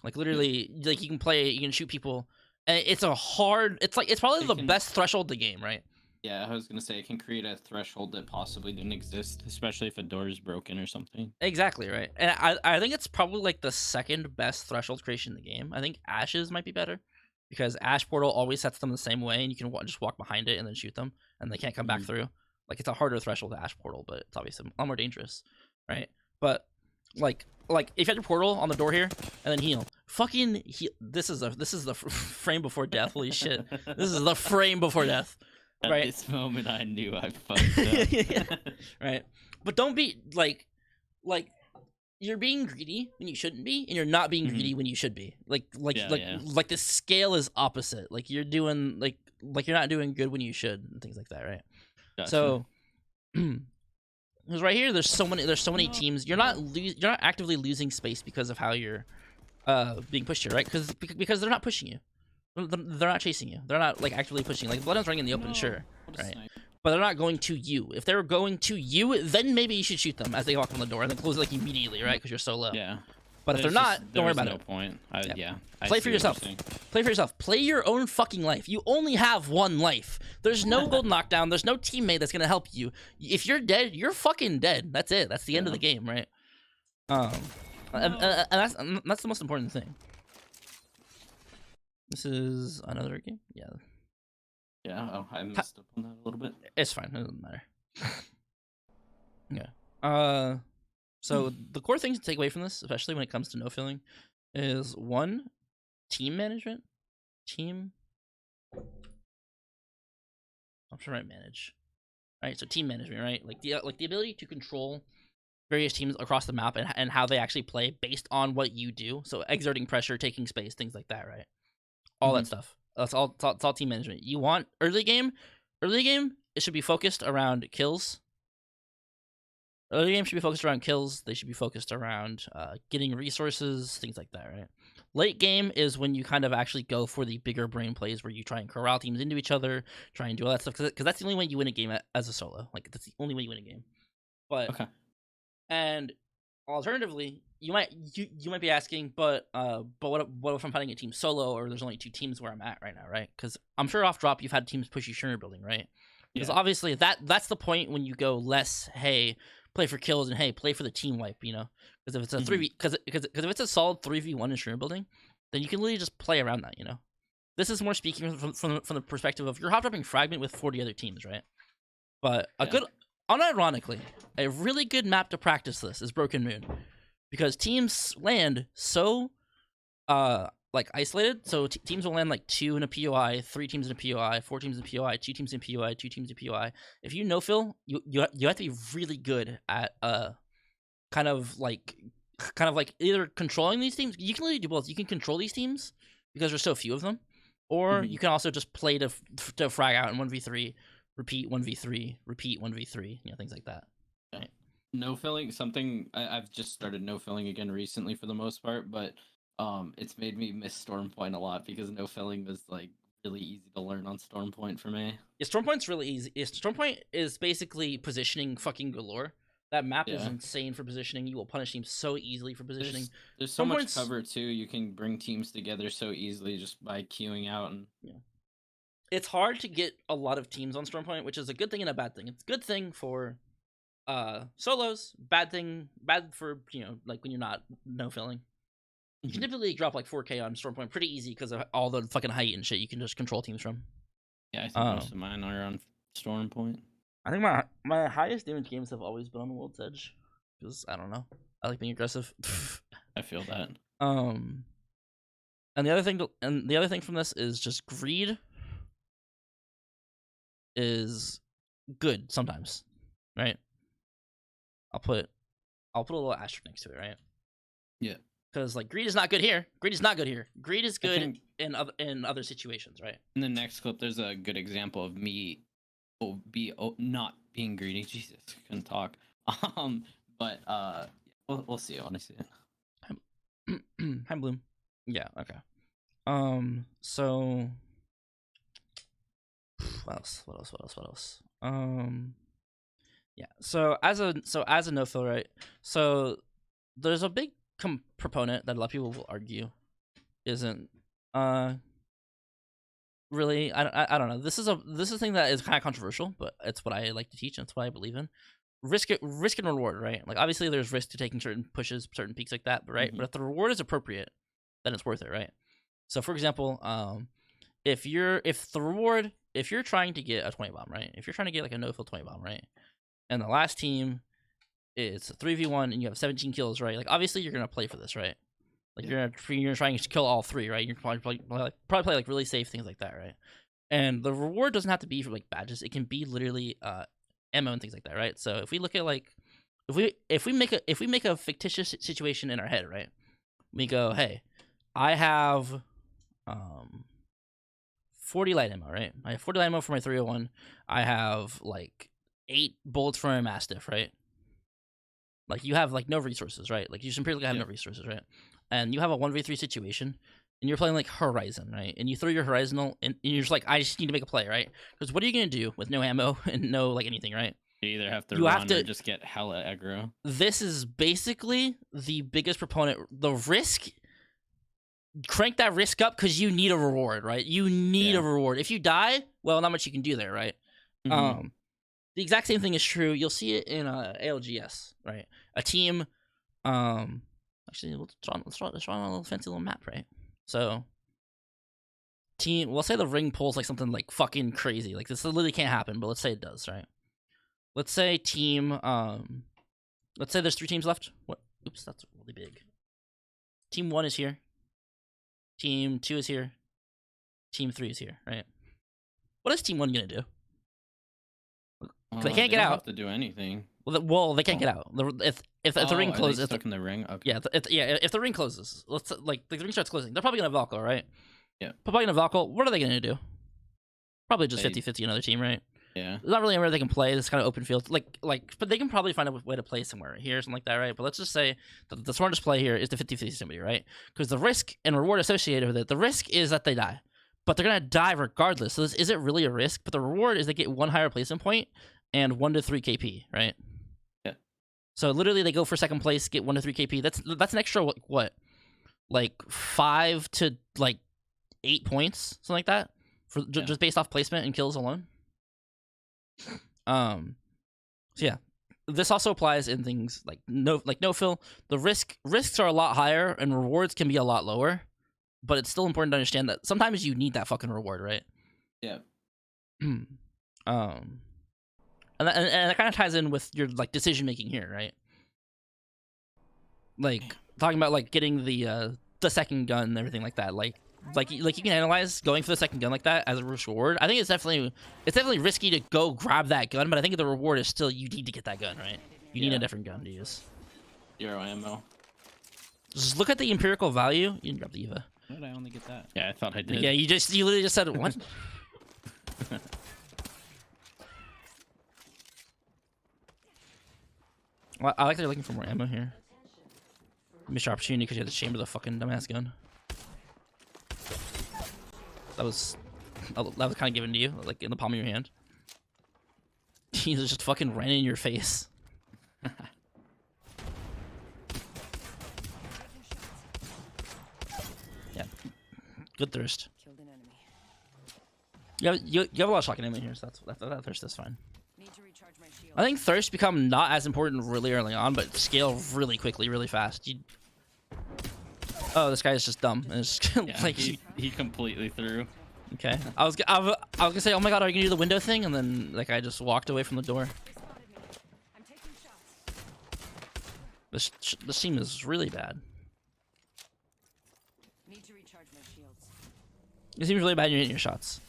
Like literally, like you can shoot people. And it's probably the best threshold to game, right?
Yeah, I was gonna say it can create a threshold that possibly didn't exist, especially if a door is broken or something.
Exactly, right. And I think it's probably like the second best threshold creation in the game. I think Ash's might be better because Ash portal always sets them the same way, and you can just walk behind it and then shoot them, and they can't come back through. Like it's a harder threshold to Ash portal, but it's obviously a lot more dangerous, right? But like if you had your portal on the door here and then heal, fucking heal. This is the frame before death. Holy shit! This is the frame before death. Right.
At this moment, I knew I fucked up.
Right. But don't be like you're being greedy when you shouldn't be, and you're not being greedy when you should be. Like the scale is opposite. Like you're doing like you're not doing good when you should, and things like that, right?
Gotcha.
So, because right here, there's so many teams. You're not actively losing space because of how you're being pushed here, right? Because they're not pushing you. They're not chasing you. They're not like actively pushing. Like Bloodhound's running in the open, sure, right? but they're not going to you. If they're going to you, then maybe you should shoot them as they walk on the door and then close it like immediately, right? Because you're so low.
Yeah.
But if they're not, don't worry about
no
it.
point. Yeah.
Play for yourself. Play for yourself. Play your own fucking life. You only have one life. There's no golden knockdown. There's no teammate that's gonna help you. If you're dead, you're fucking dead. That's it. That's the end of the game, right? And that's the most important thing. This is another game. Yeah.
Yeah. Oh, I messed up on that a little bit.
It's fine. It doesn't matter. Yeah. So the core things to take away from this, especially when it comes to no filling, is one, team management. I'm trying to write manage. Right. So team management, right? Like the ability to control various teams across the map and how they actually play based on what you do. So exerting pressure, taking space, things like that, right? All that stuff. It's all team management. You want early game, it should be focused around kills. Early game should be focused around kills. They should be focused around getting resources, things like that, right? Late game is when you kind of actually go for the bigger brain plays where you try and corral teams into each other, try and do all that stuff, because that's the only way you win a game as a solo. Like, that's the only way you win a game. But
okay. And
alternatively, you might be asking, but what if I'm fighting a team solo, or there's only 2 teams where I'm at right now, right? Because I'm sure off drop you've had teams push you Schirmer building, right? Because obviously that's the point when you go less, hey, play for kills, and hey, play for the team wipe, you know? Because if it's a 3v, because if it's a solid 3v1 in Schirmer building, then you can literally just play around that, you know? This is more speaking from the perspective of you're hot dropping fragment with 40 other teams, right? But unironically, a really good map to practice this is Broken Moon, because teams land so isolated. So teams will land like 2 in a POI, 3 teams in a POI, 4 teams in a POI, 2 teams in POI, 2 teams in POI. If you no fill, you have to be really good at kind of like either controlling these teams. You can literally do both. You can control these teams because there's so few of them, or you can also just play to frag out in 1v3. Repeat 1v3, repeat 1v3, you know, things like that.
Right. No filling, something I've just started no filling again recently for the most part, but it's made me miss Stormpoint a lot because no filling was like really easy to learn on Stormpoint for me.
Yeah, Stormpoint's really easy. Stormpoint is basically positioning fucking galore. That map is insane for positioning. You will punish teams so easily for positioning.
There's so much cover too. You can bring teams together so easily just by queuing out and
It's hard to get a lot of teams on Stormpoint, which is a good thing and a bad thing. It's a good thing for solos, bad for, you know, like when you're not no filling. You can typically drop like 4K on Stormpoint pretty easy because of all the fucking height and shit you can just control teams from.
Yeah, I think most of mine are on Stormpoint.
I think my highest damage games have always been on the World's Edge because I don't know, I like being aggressive.
I feel that.
And the other thing from this is just greed is good sometimes, right? I'll put a little asterisk next to it, right?
Yeah.
Because like greed is not good here. Greed is not good here. Greed is good in other situations, right?
In the next clip, there's a good example of me not being greedy. Jesus, couldn't talk. But we'll see. I want to see it.
Hi, Bloom. Yeah. Okay. So. What else? Yeah. So as a no fill, right? So there's a big proponent that a lot of people will argue isn't really. I don't know. This is a thing that is kind of controversial, but it's what I like to teach and it's what I believe in. Risk and reward, right? Like obviously there's risk to taking certain pushes, certain peaks like that, but right. But if the reward is appropriate, then it's worth it, right? So for example, if you're trying to get a 20 bomb, right? If you're trying to get like a no-fill 20 bomb, right? And the last team is a 3v1 and you have 17 kills, right? Like obviously you're gonna play for this, right? Like you're trying to kill all 3, right? You're probably play like really safe things like that, right? And the reward doesn't have to be for like badges. It can be literally ammo and things like that, right? So if we look at like if we make a fictitious situation in our head, right? We go, hey, I have 40 light ammo, right? I have 40 light ammo for my 301. I have like 8 bullets for my Mastiff, right? Like you have like no resources, right? Like you empirically have no resources, right? And you have a 1v3 situation. and you're playing like Horizon, right? And you throw your Horizontal, and you're just like, I just need to make a play, right? Because what are you gonna do with no ammo and no like anything, right?
You either have to
You
run
have to-
or just get hella aggro.
This is basically the biggest proponent. The risk, crank that risk up because you need a reward, right? You need
Yeah.
a reward. If you die, well, not much you can do there, right?
Mhm.
The exact same thing is true. You'll see it in ALGS, right? A team, actually, let's draw on a little fancy little map, right? So, team, we'll say the ring pulls like something like fucking crazy. Like this literally can't happen, but let's say it does, right? Let's say team, let's say there's 3 teams left. What? Oops, that's really big. Team 1 is here. Team 2 is here. Team 3 is here, right? What is team 1 gonna do? They can't get
don't
out.
Have to do anything.
Well, they can't get out. If the ring
Are they
closes,
stuck in the ring. Okay.
if the ring closes, let's like the ring starts closing, they're probably gonna Valkyrie, right?
Yeah.
Probably gonna Valkyrie. What are they gonna do? Probably just
They-
50-50 another team, right?
Yeah.
There's not really anywhere they can play. This kind of open field, but they can probably find a way to play somewhere here, something like that, right? But let's just say that the smartest play here is the 50-50 somebody, right? Because the risk and reward associated with it, the risk is that they die, but they're gonna die regardless. So this isn't really a risk, but the reward is they get 1 higher placement point and 1 to 3 KP, right?
Yeah.
So literally, they go for second place, get 1 to 3 KP. That's an extra what, like 5 to like 8 points, something like that, for just based off placement and kills alone. So yeah, this also applies in things like no fill. The risks are a lot higher and rewards can be a lot lower, but it's still important to understand that sometimes you need that fucking reward, right?
Yeah.
And that kind of ties in with your like decision making here, right? Like talking about like getting the second gun and everything like that. Like you can analyze going for the second gun like that as a reward. I think it's definitely risky to go grab that gun, but I think the reward is still you need to get that gun, right? You need a different gun to use.
0 ammo.
Just look at the empirical value. You can grab the Eva.
Why did I only get that?
Yeah, I thought I did.
Yeah, you literally just said what? Well, I like that you're looking for more ammo here. Missed your opportunity because you had to chamber the fucking dumbass gun. That was kind of given to you, like in the palm of your hand. Jesus, just fucking ran in your face. Yeah, good thirst.
Killed an enemy.
You have a lot of shotgun ammo here, so that thirst is fine.
Need to recharge my shield.
I think thirst become not as important really early on, but scale really quickly, really fast. Oh, this guy is just dumb. And it's just,
Yeah,
like
he completely threw.
okay. I was gonna say, oh my god, are you gonna do the window thing? And then like I just walked away from the door.
They spotted me. I'm taking shots.
This team is really bad.
Need to recharge my shields.
It seems really bad. You're hitting your shots.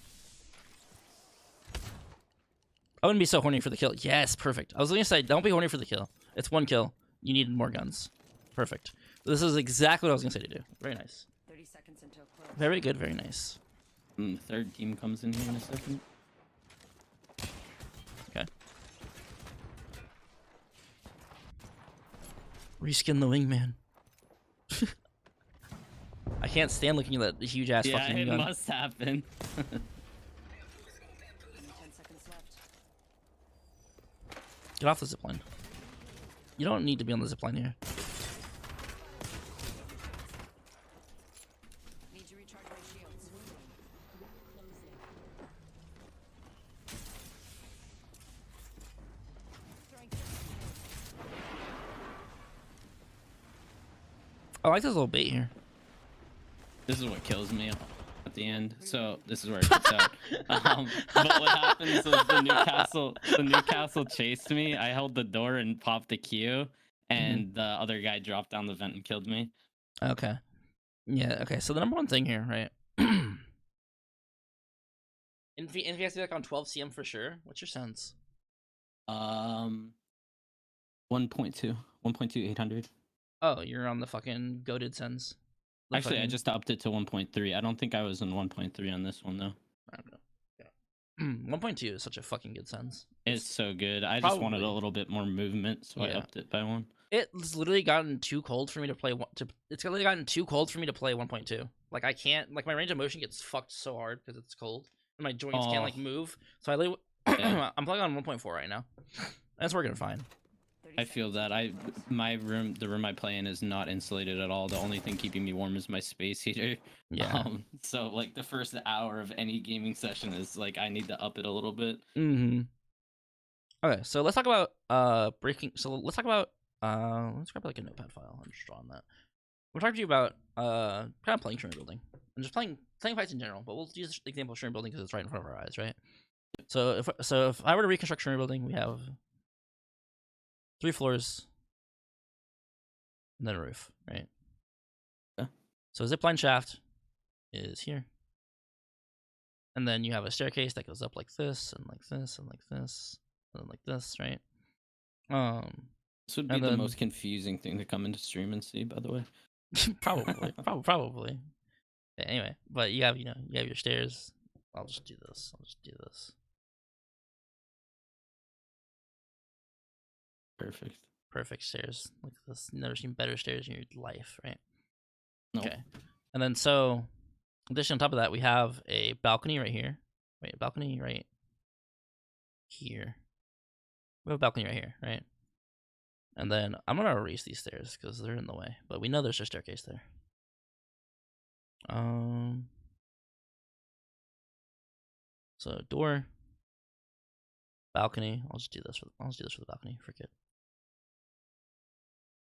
I wouldn't be so horny for the kill. Yes, perfect. I was gonna say, don't be horny for the kill. It's 1 kill. You need more guns. Perfect. This is exactly what I was gonna say to do. Very nice.
30 seconds until close.
Very good. Very nice.
The third team comes in here in a second.
Okay. Reskin the wingman. I can't stand looking at that huge ass
Yeah,
fucking
it
gun.
must happen.
Only 10 seconds left.
Get off the zipline. You don't need to be on the zipline here.
Need to recharge my shields. Throwing
I like this little bait here.
This is what kills me at the end. So this is where it puts out. But what happens is the Newcastle chased me. I held the door and popped the Q, and the other guy dropped down the vent and killed me.
Okay. Yeah, okay. So the number one thing here, right? If you guys do like on 12 CM for sure, what's your sense?
1.2, 800.
Oh, you're on the fucking goated sense. The
Actually, I
fucking-
just upped it to 1.3. I don't think I was in 1.3 on this one though.
I don't know. Yeah. 1.2 is such a fucking good sense.
It's so good. I just wanted a
Probably-
little bit more movement, so I
Yeah.
upped it by 1.
It's literally gotten too cold for me to play it's literally gotten too cold for me to play 1.2. Like I can't, like my range of motion gets fucked so hard because it's cold and my joints can't like move. So
Yeah.
I'm playing on 1.4 right now. That's working fine.
30
I feel
seconds.
that the room I play in is not insulated at all. The only thing keeping me warm is my space heater.
Yeah.
So like the first hour of any gaming session is like I need to up it a little bit.
Mm-hmm. Okay, so let's talk about breaking. So let's talk about let's grab like a notepad file. I'm just drawing that. We're talking to you about kind of playing streamer building and just playing fights in general. But we'll use the example of streamer building because it's right in front of our eyes, right? So if I were to reconstruct streamer building, we have 3 floors and then a roof, right?
Yeah.
So zipline shaft is here, and then you have a staircase that goes up like this and like this and like this and like this, right?
This would be
And
the
then-
most confusing thing to come into stream and see, by the way.
probably. Yeah, anyway, but you have your stairs. I'll just do this. Perfect stairs like this. Never seen better stairs in your life, right?
No.
Okay. And then so, in addition on top of that, we have a balcony right here. Wait, a balcony right here. We have a balcony right here, right? And then I'm gonna erase these stairs because they're in the way. But we know there's a staircase there. So door, balcony. I'll just do this for the balcony. Forget.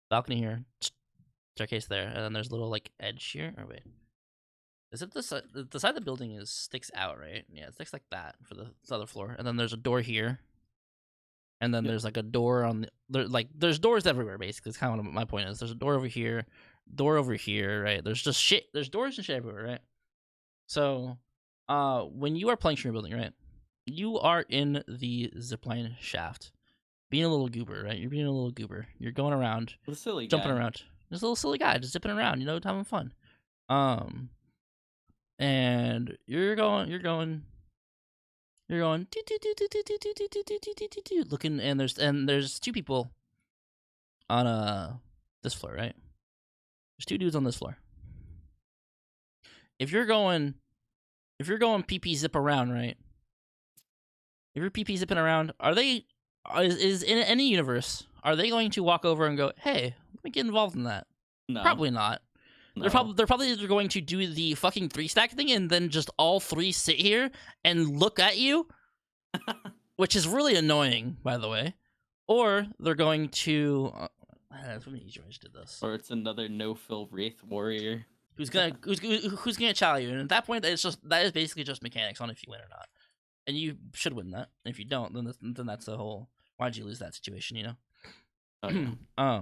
Balcony here, staircase there, and then there's a little like edge here. Or wait, is it the side of the building is sticks out, right? Yeah, it sticks like that for the other floor, and then there's a door here, and then there's like a door on there's doors everywhere. Basically, it's kind of what my point is. There's a door over here, right? There's just shit. There's doors and shit everywhere, right? So, when you are playing streamer building, right, you are in the zipline shaft. Being a little goober, right? You're being a little goober. You're going around,
The silly
jumping
guy.
around. Just a little silly guy, just zipping around, having fun. And you're going, looking, and there's 2 people on this floor, right? There's 2 dudes on this floor. If you're going PP zip around, right? If you're PP zipping around, is in any universe, are they going to walk over and go, "Hey, let me get involved in that"?
No.
Probably not.
No.
They're probably either going to do the fucking 3-stack thing and then just all 3 sit here and look at you, which is really annoying, by the way. Or they're going to that's what easier ways did this.
Or it's another no-fill Wraith Warrior.
Who's gonna challenge you? And at that point, that is basically just mechanics on if you win or not. And you should win that. And if you don't, then that's the whole why'd you lose that situation,
Oh, yeah.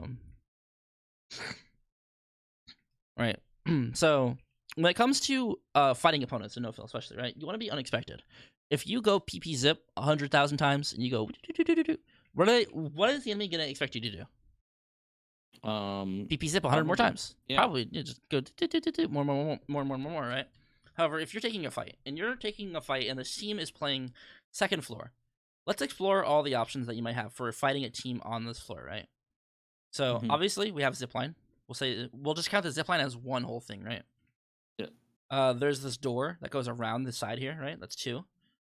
Right. So when it comes to fighting opponents in no-fill, especially, right, you want to be unexpected. If you go PP zip 100,000 times and you go, what is the enemy gonna expect you to do? PP zip 100 more times.
Yeah.
Probably just go more, right? However, if you're taking a fight and the team is playing second floor, let's explore all the options that you might have for fighting a team on this floor, right? So obviously we have zipline. We'll just count the zipline as one whole thing, right?
Yeah.
There's this door that goes around the side here, right? That's 2.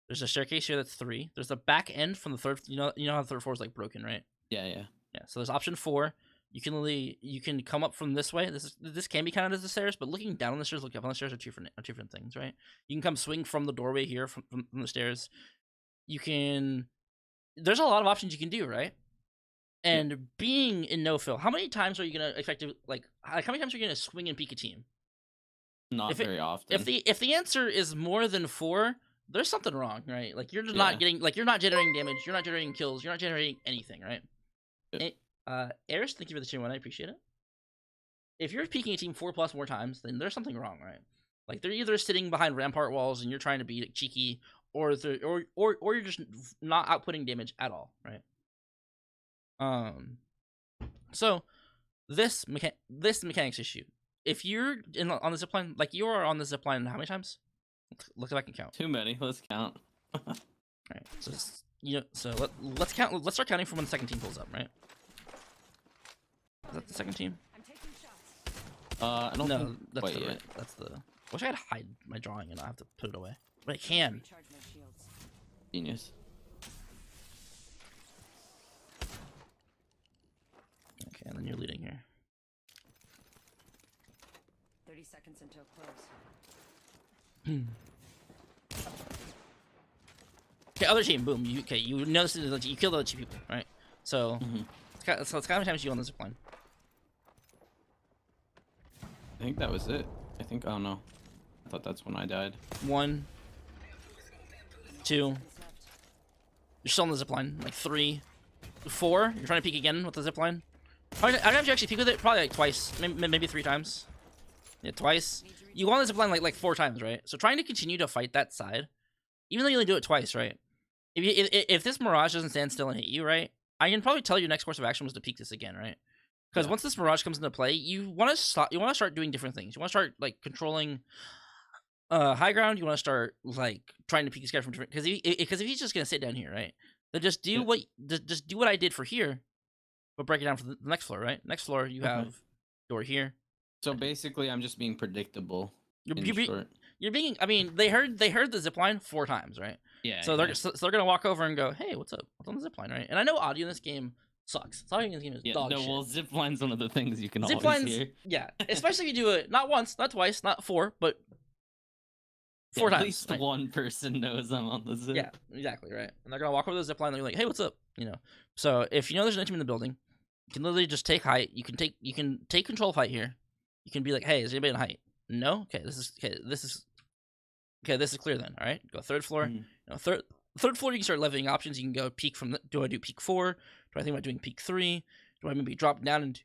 There's a staircase here. That's 3. There's the back end from the third. You know how the third floor is like broken, right?
Yeah.
So there's option 4. You can come up from this way. This can be counted as the stairs, but looking down on the stairs, looking up on the stairs are two different things, right? You can come swing from the doorway here from the stairs. You can. There's a lot of options you can do, right? And being in no-fill, how many times are you gonna effectively how many times are you gonna swing and peek a team?
Not very often.
If the answer is more than 4, there's something wrong, right? Like you're just not getting you're not generating damage, you're not generating kills, you're not generating anything, right? Eris, thank you for the 2-1, I appreciate it. If you're peeking a team 4+ more times, then there's something wrong, right? Like they're either sitting behind rampart walls and you're trying to be cheeky, or you're just not outputting damage at all, right? So this mechanics issue. If you're on the zipline, like you are on the zipline, how many times? Look if I can count.
Too many. Let's count.
All right. So let's count. Let's start counting from when the second team pulls up, right? the second team?
I'm taking shots.
I don't
No,
think
that's
quite
the
yet.
right. That's the. Wish I could hide my drawing and not have to put it away, but I can.
Recharge my shields.
Genius.
Okay, and then you're leading here.
30 seconds until close.
Okay, other team, boom. You know this is you killed the other two people, right? So, it's how many times you on the zipline?
I think that was it. I think. Oh no. I thought that's when I died.
1, 2.
Seconds left.
You're still on the zipline. Like 3, 4. You're trying to peek again with the zipline. How many times you actually peek with it? Probably like twice, maybe 3 times. Yeah, twice. You go on the zipline like 4 times, right? So trying to continue to fight that side, even though you only do it twice, right? If this Mirage doesn't stand still and hit you, right? I can probably tell your next course of action was to peek this again, right? Because once this Mirage comes into play, you want to stop. You want to start doing different things. You want to start like controlling high ground. You want to start like trying to peek this guy from different. Because if he's just gonna sit down here, right? Then just do what I did for here, but break it down for the next floor, right? Next floor you have door here.
So basically, I'm just being predictable.
You're being. I mean, they heard the zipline 4 times, right?
Yeah.
So they're gonna walk over and go, "Hey, what's up? What's on the zipline?" Right? And I know audio in this game sucks. Audio in this game is dog shit.
Well, zipline's one of the things you can always
Ziplines,
hear.
yeah. Especially if you do it not once, not twice, not 4, but 4 times.
At least
right?
one person knows I'm on the zip.
Yeah, exactly right. And they're gonna walk over the zipline and they're like, "Hey, what's up?" You know. So if you know there's an enemy in the building, you can literally just take height. You can take control of height here. You can be like, "Hey, is anybody in height?" No. Okay, this is clear then. All right, go 3rd floor. You know, third floor, you can start leveling options. You can go peek from. Do I do peek 4? Do I think about doing peek 3? Do I maybe drop down and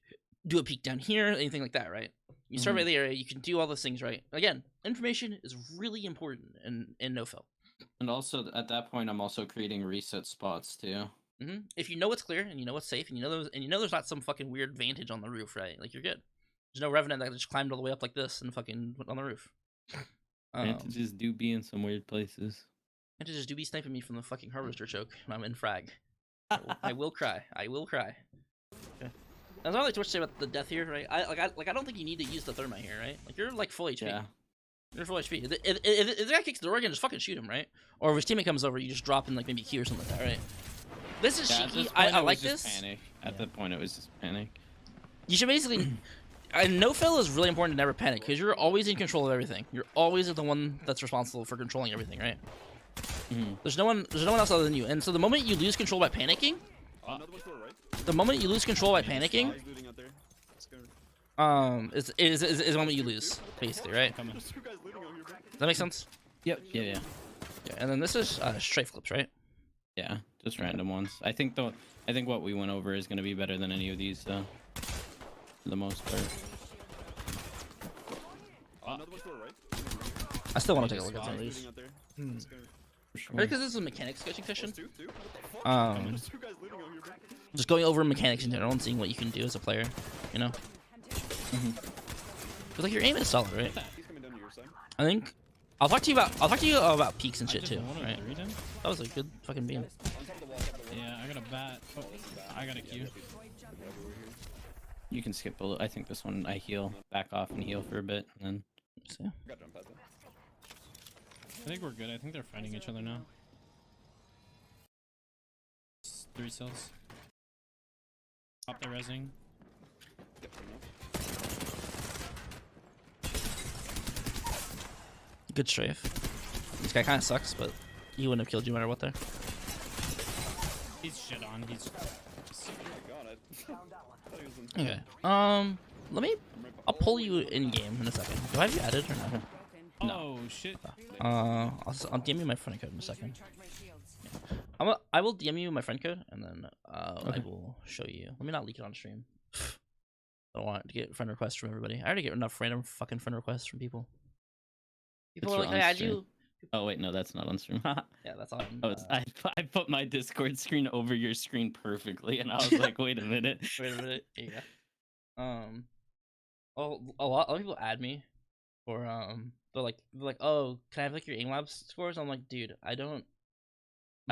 do a peek down here? Anything like that, right? You survey the area. You can do all those things, right? Again, information is really important in no-fill.
And also at that point, I'm also creating reset spots too.
If you know what's clear and you know what's safe and you know there's not some fucking weird vantage on the roof, right? Like you're good. There's no revenant that just climbed all the way up like this and fucking went on the roof.
Vantages do be in some weird places.
Vantages do be sniping me from the fucking harvester choke when I'm in frag. I will cry. I will cry. Okay. That's not really too much to say about the death here, right? I don't think you need to use the thermite here, right? Like you're like full HP.
Yeah.
You're full HP. If the guy kicks the door again, just fucking shoot him, right? Or if his teammate comes over, you just drop in like maybe Q or something like that, right? This is cheeky. I like this.
Panic. At that point, it was just panic.
You should basically. No-fill is really important to never panic because you're always in control of everything. You're always the one that's responsible for controlling everything, right? There's no one else other than you. And so the moment you lose control by panicking, is the moment you lose, basically, right? Does that make sense?
Yep. Yeah.
And then this is strafe clips, right?
Yeah, just random ones. I think what we went over is going to be better than any of these, for the most part.
I still want to take a look at some of these.
For sure.
Because this is a mechanics sketching session. Just going over mechanics in general and seeing what you can do as a player, you know? Because like your aim is solid, right? I think I'll talk to you about peaks and shit too, right? That was a good fucking beam.
Yeah, I got a bat. Oh, I got a Q.
You can skip I think this one I heal, back off and heal for a bit, and then.
See?
I think we're good. I think they're fighting each other now. 3 cells. Pop the resing.
Good strafe. This guy kind of sucks, but he wouldn't have killed you no matter what there.
He's shit on. He's.
Okay. I'll pull you in game in a second. Do I have you added or not?
Oh shit.
I'll DM you my friend code in a second. I will DM you my friend code and then I will show you. Let me not leak it on stream. I don't want to get friend requests from everybody. I already get enough random fucking friend requests from people. People are like, "Hey, add you."
Oh wait, no, that's not on stream.
Yeah, that's on.
Oh, I put my Discord screen over your screen perfectly, and I was like, wait a minute.
Wait a minute. Yeah. A lot of people add me, or they're like, oh, can I have like your aim labs scores? I'm like, dude, I don't.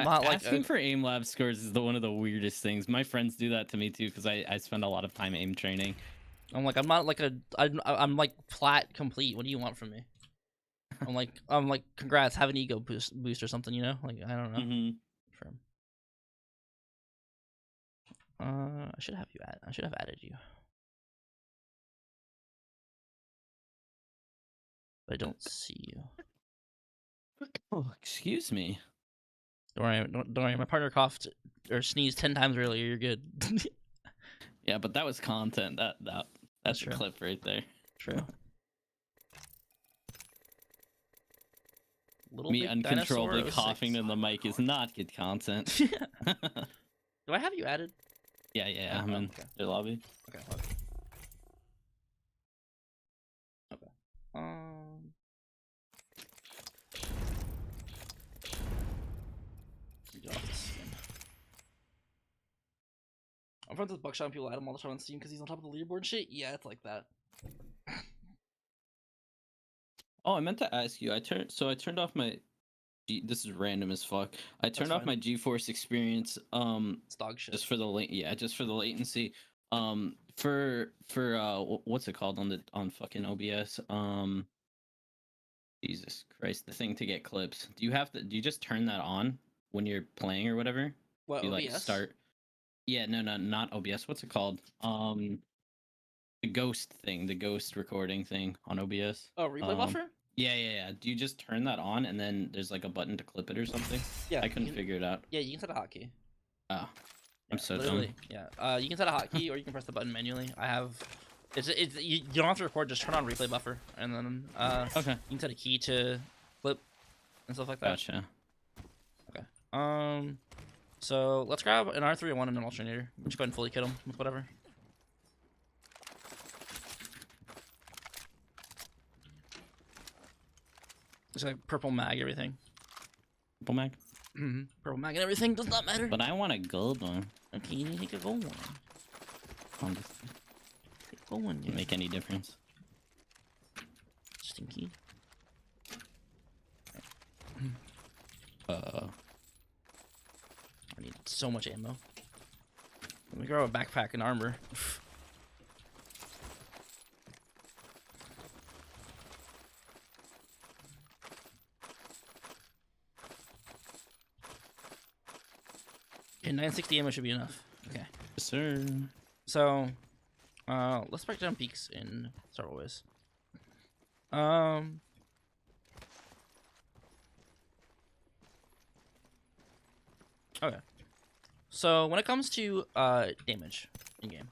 not like
Asking for aim lab scores is one of the weirdest things. My friends do that to me too because I spend a lot of time aim training.
I'm not like I'm like plat complete. What do you want from me? I'm like congrats, have an ego boost or something, you know? Like I don't know.
Mm-hmm.
Sure. I should have added you. But I don't see you.
Oh, excuse me.
Don't worry. My partner coughed or sneezed 10 times earlier. You're good.
Yeah, but that was content. That's a
true.
clip right there.
True. Little
Me
big
uncontrollably
dinosaur
coughing
06.
in the mic is not good content.
Do I have you added?
Yeah.
Oh,
I'm in
okay.
the lobby.
Okay. Okay. Get off this skin. I'm friends with Buckshot and people add him all the time on Steam because he's on top of the leaderboard shit. Yeah, it's like that.
Oh, I meant to ask you. I turned off my. This is random as fuck. I turned off
fine.
my GeForce experience.
It's dog shit.
Just for the just for the latency. For what's it called on fucking OBS? Jesus Christ, the thing to get clips. Do you just turn that on when you're playing or whatever?
What,
You
OBS?
like start. Yeah, no, not OBS. What's it called? The ghost thing, the ghost recording thing on OBS.
Oh, replay buffer?
Yeah. Do you just turn that on and then there's like a button to clip it or something?
Yeah.
I couldn't figure it out.
Yeah, you can set a hotkey.
Oh, I'm so
literally,
dumb.
Yeah. You can set a hotkey or you can press the button manually. I have. It's you don't have to record. Just turn on replay buffer and then
Okay.
you can set a key to clip and stuff like that.
Gotcha.
Okay. So let's grab an R301 and an alternator. We'll just go ahead and fully kit them with whatever. It's like purple mag, everything.
Purple mag?
Purple mag and everything does not matter.
But I want a gold one.
Okay, you need to take a gold one. Take a gold one, yeah.
Make any difference?
Stinky.
Uh.
I need so much ammo. Let me grab a backpack and armor. Okay, 960 ammo should be enough. Okay.
Yes, sir.
So, let's break down peaks in several ways. Okay. So when it comes to damage in game,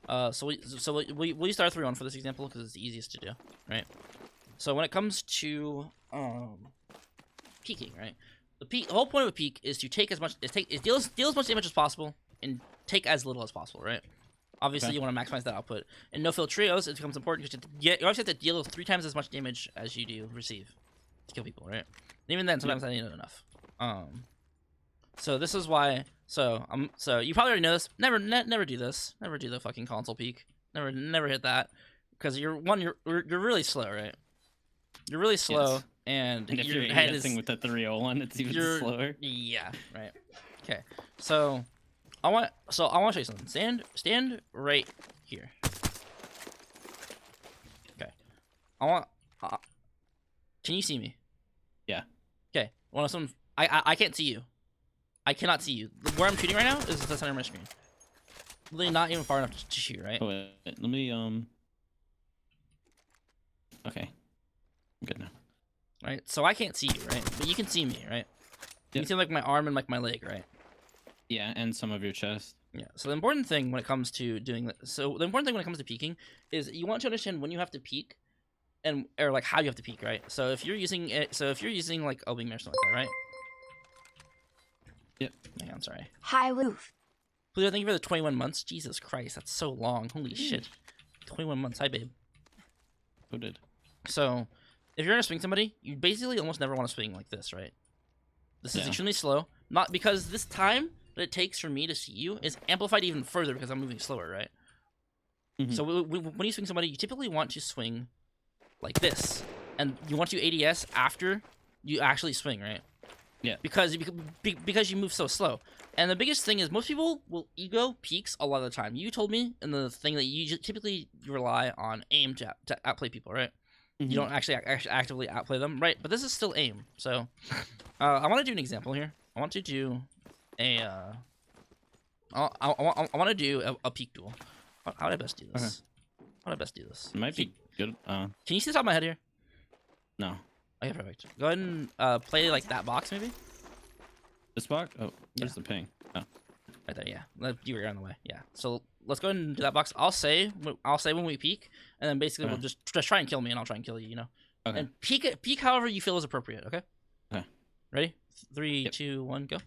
we'll use the R301 for this example because it's the easiest to do, right? So when it comes to peaking, right? The whole point of a peak is to take as much, deal as much damage as possible and take as little as possible, right? Obviously, you want to maximize that output. In no-fill trios, it becomes important because you always have to deal 3 times as much damage as you do receive to kill people, right? And even then, sometimes that ain't enough. So this is why. So you probably already know this. Never do this. Never do the fucking console peak. Never hit that because you're really slow, right? You're really slow,
Yes.
and
if
your
you're
head
guessing
is
with the 301, it's even slower.
Yeah, right. Okay, so I want to show you something. Stand right here. Okay, I want. Can you see me?
Yeah.
Okay. I can't see you. I cannot see you. Where I'm shooting right now is the center of my screen. Literally not even far enough to shoot, right?
Oh, wait, let me Okay. I'm good now.
Right. So I can't see you, right? But you can see me, right? You
Yep.
can see like my arm and like my leg, right?
Yeah, and some of your chest.
Yeah. So the important thing when it comes to doing that, the important thing when it comes to peeking is you want to understand when you have to peek, or like how you have to peek, right? So if you're using like being or something like that, right?
Yep.
Hang on, sorry.
Hi, Woof.
Please, thank you for the 21 months. Jesus Christ, that's so long. Holy shit. 21 months. Hi, babe.
Who did?
So, if you're gonna swing somebody, you basically almost never want to swing like this, right? This is extremely slow. Not because this time that it takes for me to see you is amplified even further because I'm moving slower, right?
Mhm.
So when you swing somebody, you typically want to swing like this, and you want to ADS after you actually swing, right?
Yeah.
Because you move so slow. And the biggest thing is most people will ego peaks a lot of the time. You told me in the thing that you typically rely on aim to outplay people, right?
Mhm.
You don't actually actively outplay them, right? But this is still aim. So I want to do an example here. I want to do a I want to do a peak duel. How would I best do this? How would I best do this?
It might be good.
Can you see the top of my head here?
No.
Okay, perfect. Go ahead and play like that box maybe.
This box? Oh,
Yeah.
where's the ping? Oh.
Right there, yeah. You were on the way. Yeah. So let's go ahead and do that box. I'll say when we peek, and then basically we'll just try and kill me, and I'll try and kill you. You know.
Okay.
And peek however you feel is appropriate. Okay.
Okay.
Ready? 3,
Yep.
2, 1, go.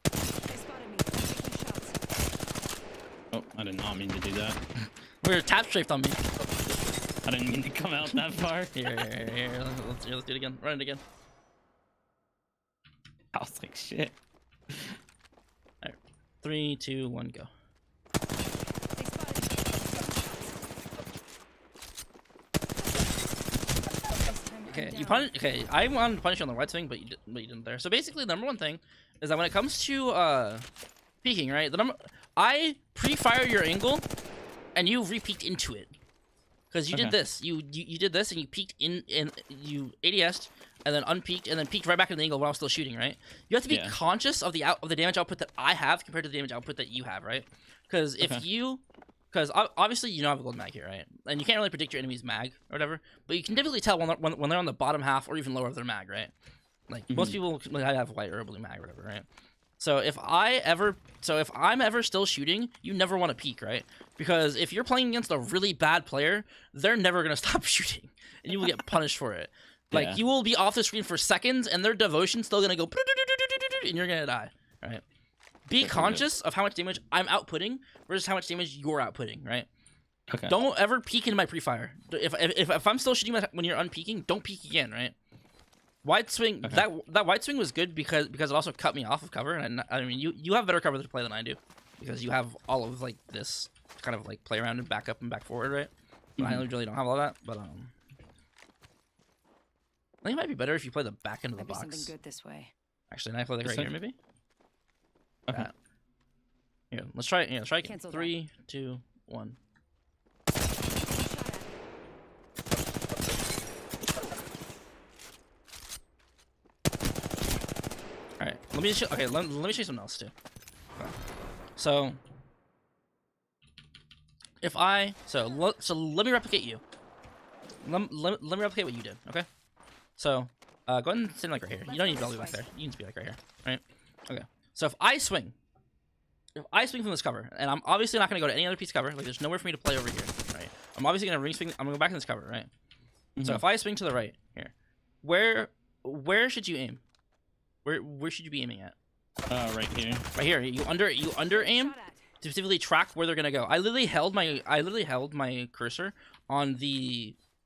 They spotted me. Taking shots.
Oh, I did not mean to do that.
We're tap strafed on me.
I didn't mean to come out that far.
Here. Let's do it again. Run it again.
I was like, shit.
3, 2, 1, go.
They spotted me. This time I'm
Okay, you
down.
punish. Okay, I wanted to punish you on the right swing, but you didn't there. So basically, the number one thing is that when it comes to peeking, right? I pre-fire your angle, and you re-peeked into it, because you did
Okay.
this. You did this, and you peeked in you ADS'd, and then unpeeked, and then peeked right back in the angle while I was still shooting, right? You have to be
Yeah.
conscious of the damage output that I have compared to the damage output that you have, right? Because because obviously you don't have a gold mag here, right? And you can't really predict your enemy's mag or whatever, but you can typically tell when they're on the bottom half or even lower of their mag, right? Like most people like, have white or blue mag or whatever, right? So if I'm ever still shooting, you never want to peek, right? Because if you're playing against a really bad player, they're never gonna stop shooting, and you will get punished for it. Like
Yeah.
you will be off the screen for seconds, and their devotion's still gonna go, and you're gonna die, right? Be conscious of how much damage I'm outputting versus how much damage you're outputting, right?
Okay.
Don't ever peek into my pre-fire. If I'm still shooting when you're unpeeking, don't peek again, right? Wide swing.
Okay.
That wide swing was good because it also cut me off of cover, and I mean you have better cover to play than I do, because you have all of like this kind of like play around and back up and back forward, right? But I really don't have all that. But I think it might be better if you play the back end of the
Might be something
box.
good this way.
Actually, can I play like right
This
here
side?
maybe?
Okay.
That. Here, let's try it. Yeah, let's try it again.
Cancel that.
3, 2, 1.
Shot at.
All right, let me show. Okay, let me show you something else too. Okay. So, if I let me replicate you. Let me replicate what you did. Okay. So, go ahead and stand like right here. You don't need to be back there. You need to be like right here. Right. Okay. So if I swing from this cover, and I'm obviously not gonna go to any other piece of cover. Like there's nowhere for me to play over here. Right. I'm obviously gonna ring swing. I'm gonna go back in this cover. Right. So if I swing to the right here, where should you aim? Where should you be aiming at?
Right here.
Right here. You under aim
Shot at.
to specifically track where they're gonna go. I literally held my cursor on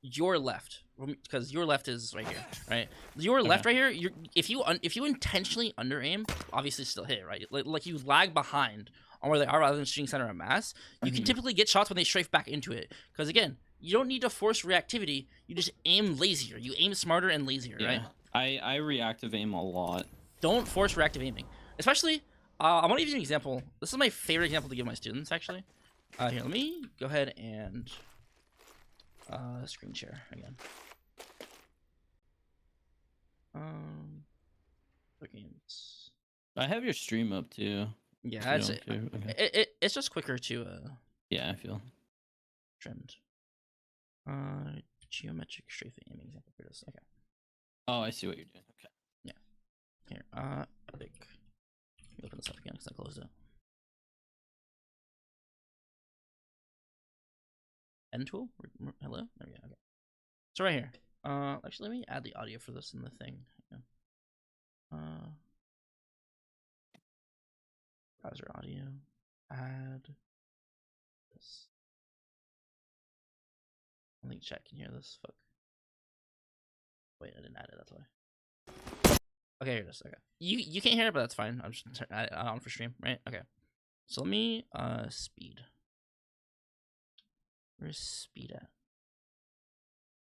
your left, because your left is right here, right? Your left right here. If you intentionally under aim, obviously still hit, right? Like you lag behind on where they are rather than shooting center of mass. You can typically get shots when they strafe back into it, because again, you don't need to force reactivity. You just aim lazier. You aim smarter and lazier, right?
I reactive aim a lot.
Don't force reactive aiming, especially. I want to give you an example. This is my favorite example to give my students, actually. Here, let me go ahead and screen share again. Other games.
I have your stream up too.
Yeah,
if you don't care. Okay.
it's just quicker to
Yeah, I feel.
trimmed. Geometric strafing aiming example for this. Okay.
Oh, I see what you're doing. Okay.
Here, epic. Let me open this up again because I closed it. End tool? Hello? There we go. Okay. So right here. Actually, let me add the audio for this in the thing. Browser audio. Add this. I think chat can hear this. Fuck. Wait, I didn't add it. That's why. Okay, here it is. Okay. You can't hear it, but that's fine. I'm just add it on for stream, right? Okay. So let me speed. Where's speed at?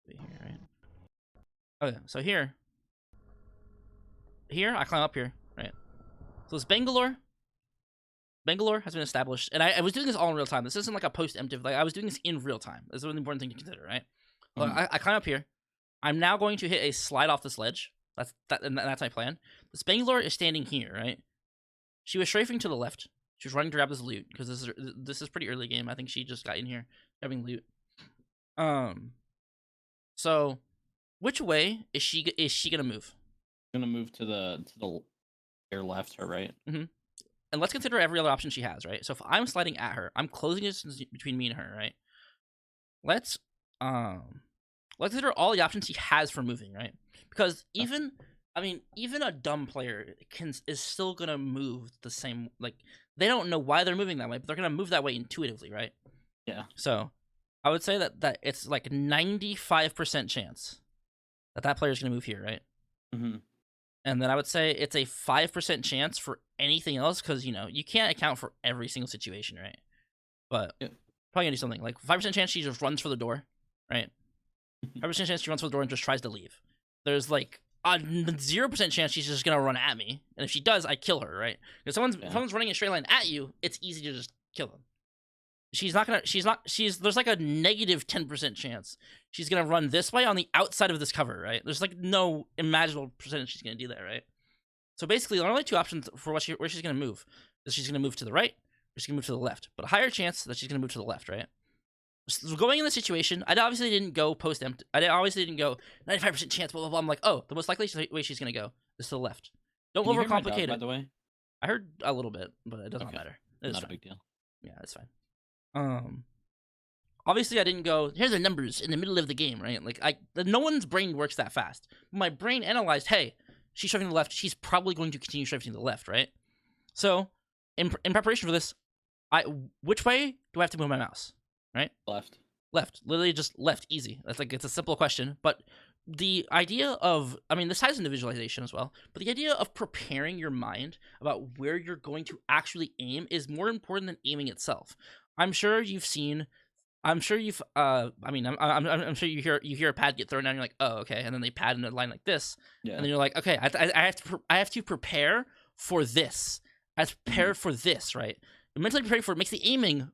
Right here, right? Okay, so here. here, I climb up here, right? So this Bangalore has been established, and I was doing this all in real time. This isn't like a post-emptive. Like I was doing this in real time. This is an important thing to consider, right? So I climb up here. I'm now going to hit a slide off this ledge. And that's my plan. This Bangalore is standing here, right? She was strafing to the left. She was running to grab this loot because this is pretty early game. I think she just got in here grabbing loot. So which way is she gonna move?
Gonna move to the your left or right.
And let's consider every other option she has, right? So if I'm sliding at her, I'm closing distance between me and her, right? Let's consider all the options she has for moving, right? Because even a dumb player is still gonna move the same. Like they don't know why they're moving that way, but they're gonna move that way intuitively, right?
Yeah.
So I would say that it's like 95% chance that player is gonna move here, right? And then I would say it's a 5% chance for anything else because you can't account for every single situation, right? But probably gonna do something like 5% chance she just runs for the door, right? 5% chance she runs for the door and just tries to leave. There's like a 0% chance she's just gonna run at me, and if she does, I kill her, right? If someone's running a straight line at you, it's easy to just kill them. There's like a negative 10% chance she's gonna run this way on the outside of this cover, right? There's like no imaginable percentage she's gonna do that, right? So basically, there are only two options for where she's gonna move. Is she's gonna move to the right, or she's gonna move to the left. But a higher chance that she's gonna move to the left, right? So going in the situation, I obviously didn't go post-empty. I obviously didn't go 95% chance, blah, blah, blah. I'm like, oh, the most likely way she's going to go is to the left. Don't overcomplicate it.
By the way,
I heard a little bit, but it doesn't matter. It's
not
fine.
a big deal.
Yeah, it's fine. Obviously I didn't go, here's the numbers in the middle of the game, right? Like, no one's brain works that fast. My brain analyzed, hey, she's strafing to the left. She's probably going to continue strafing to the left, right? So, in preparation for this, which way do I have to move my mouse? Right? Left. Literally just left. Easy. It's a simple question. But the idea of, this ties into visualization as well, but the idea of preparing your mind about where you're going to actually aim is more important than aiming itself. I'm sure you hear a pad get thrown down, you're like, oh, okay, and then they pad in a line like this, and then you're like, okay, I have to prepare for this. I have to prepare for this, right? Mentally preparing for it makes the aiming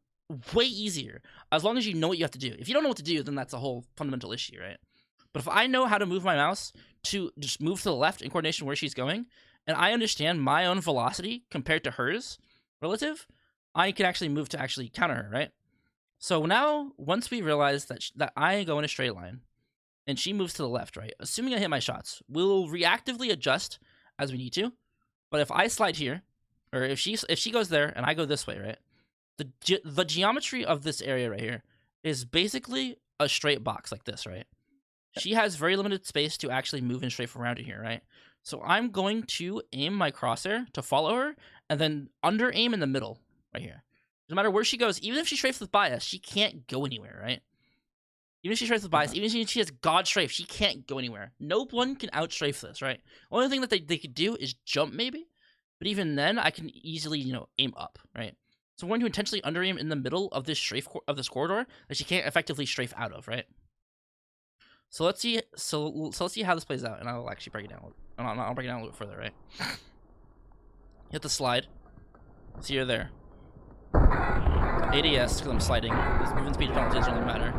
way easier, as long as you know what you have to do. If you don't know what to do, then that's a whole fundamental issue, right? But if I know how to move my mouse to just move to the left in coordination where she's going, and I understand my own velocity compared to hers relative, I can actually move to actually counter her, right? So now, once we realize that I go in a straight line, and she moves to the left, right? Assuming I hit my shots, we'll reactively adjust as we need to. But if I slide here, or if she goes there and I go this way, right? The geometry of this area right here is basically a straight box like this, right? She has very limited space to actually move and strafe around in here, right? So I'm going to aim my crosshair to follow her, and then under aim in the middle, right here. No matter where she goes, even if she strafes with bias, she can't go anywhere, right? Even if she strafes with bias, even if she has God strafe, she can't go anywhere. No one can outstrafe this, right? Only thing that they could do is jump, maybe. But even then, I can easily, aim up, right? So I'm going to intentionally under aim in the middle of this this corridor that she can't effectively strafe out of, right? So let's see. So let's see how this plays out, and I'll actually break it down. I'll break it down a little bit further, right? Hit the slide. See her there. ADS because I'm sliding. This movement speed penalties don't really matter.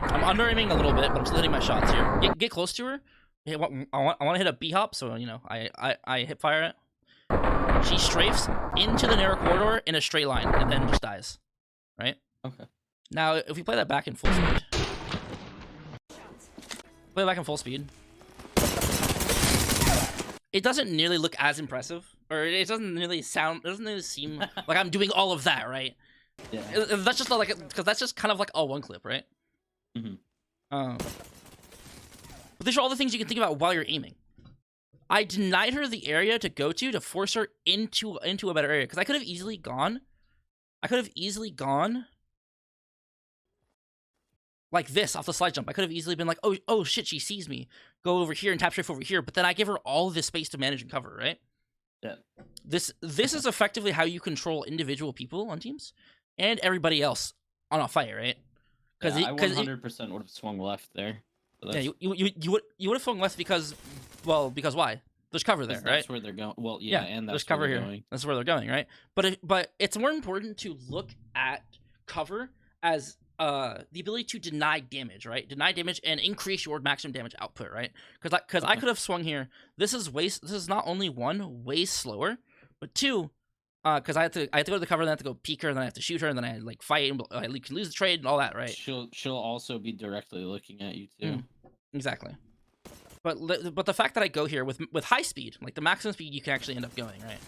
I'm under aiming a little bit, but I'm still hitting my shots here. Get close to her. I want to hit a B hop, so I hip fire it. She strafes into the narrow corridor in a straight line and then just dies. Right?
Okay.
Now, if we play that back in full speed. Play it back in full speed. It doesn't nearly look as impressive. Or it doesn't really seem like I'm doing all of that, right?
Yeah.
That's just because that's just kind of like all one clip, right? But these are all the things you can think about while you're aiming. I denied her the area to go to force her into a better area because I could have easily gone like this off the slide jump. I could have easily been like, oh shit, she sees me. Go over here and tap strafe over here. But then I give her all this space to manage and cover, right?
Yeah.
This is effectively how you control individual people on teams and everybody else on a fight, right?
I 100% would have swung left there. So
yeah, you would have swung left because why? there's cover there,
'Cause
right?
that's where they're going. Well, yeah, and
there's
that's where
cover
they're
here.
going.
That's where they're going, right? But it's more important to look at cover as the ability to deny damage, right? Deny damage and increase your maximum damage output, right? Because I
Okay.
could have swung here. This is not only one, way slower, but two, because I have to go to the cover, then I have to go peek her, and then I have to shoot her, and then I like fight, and I can lose the trade and all that, right?
She'll also be directly looking at you too.
Exactly. But the fact that I go here with high speed, like the maximum speed you can actually end up going, right?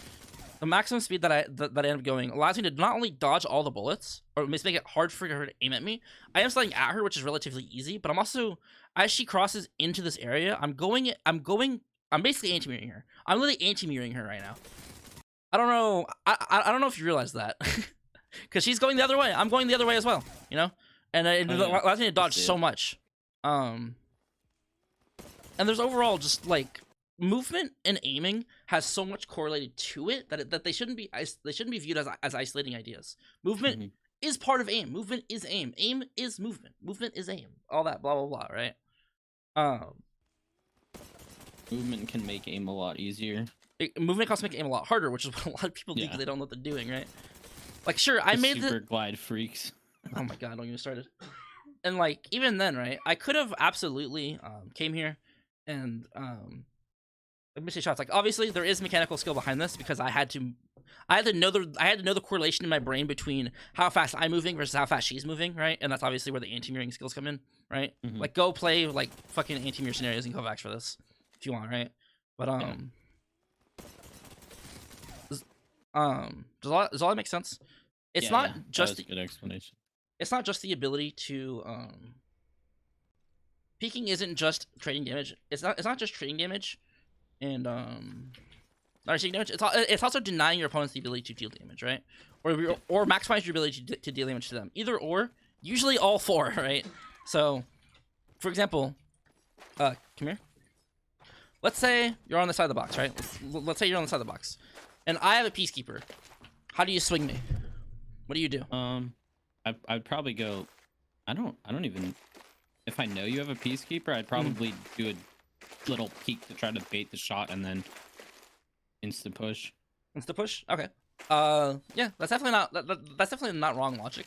The maximum speed that I end up going allows me to not only dodge all the bullets, or make it hard for her to aim at me. I am sliding at her, which is relatively easy, but I'm also, as she crosses into this area, I'm basically anti-mirroring her. I'm literally anti-mirroring her right now. I don't know. I don't know if you realize that, because she's going the other way. I'm going the other way as well, you know, and it allows me to dodge so much. And there's overall just like movement and aiming has so much correlated to it that they shouldn't be viewed as isolating ideas. Movement is part of aim. Movement is aim. Aim is movement. Movement is aim. All that blah blah blah, right?
Movement can make aim a lot easier.
Movement can also make aim a lot harder, which is what a lot of people do because they don't know what they're doing, right? Like, sure, I made
super glide freaks.
Oh my god, don't get me started. And like even then, right? I could have absolutely came here and missed shots. Like obviously there is mechanical skill behind this because I had to know the correlation in my brain between how fast I'm moving versus how fast she's moving, right? And that's obviously where the anti-mirroring skills come in, right? Like go play like fucking anti-mirror scenarios and Kovacs for this if you want, right? But does all that make sense? It's not just
a good explanation.
It's not just the ability to peeking isn't just trading damage. It's not just trading damage and not taking damage. It's also denying your opponents the ability to deal damage, right? Or maximize your ability to deal damage to them. Either or, usually all four, right? So, for example, come here. Let's say you're on the side of the box, right? Let's say you're on the side of the box, and I have a peacekeeper. How do you swing me? What do you do?
I'd probably go. I don't even. If I know you have a peacekeeper, I'd probably do a little peek to try to bait the shot and then instant push.
Instant push? Okay. Yeah, that's definitely not wrong logic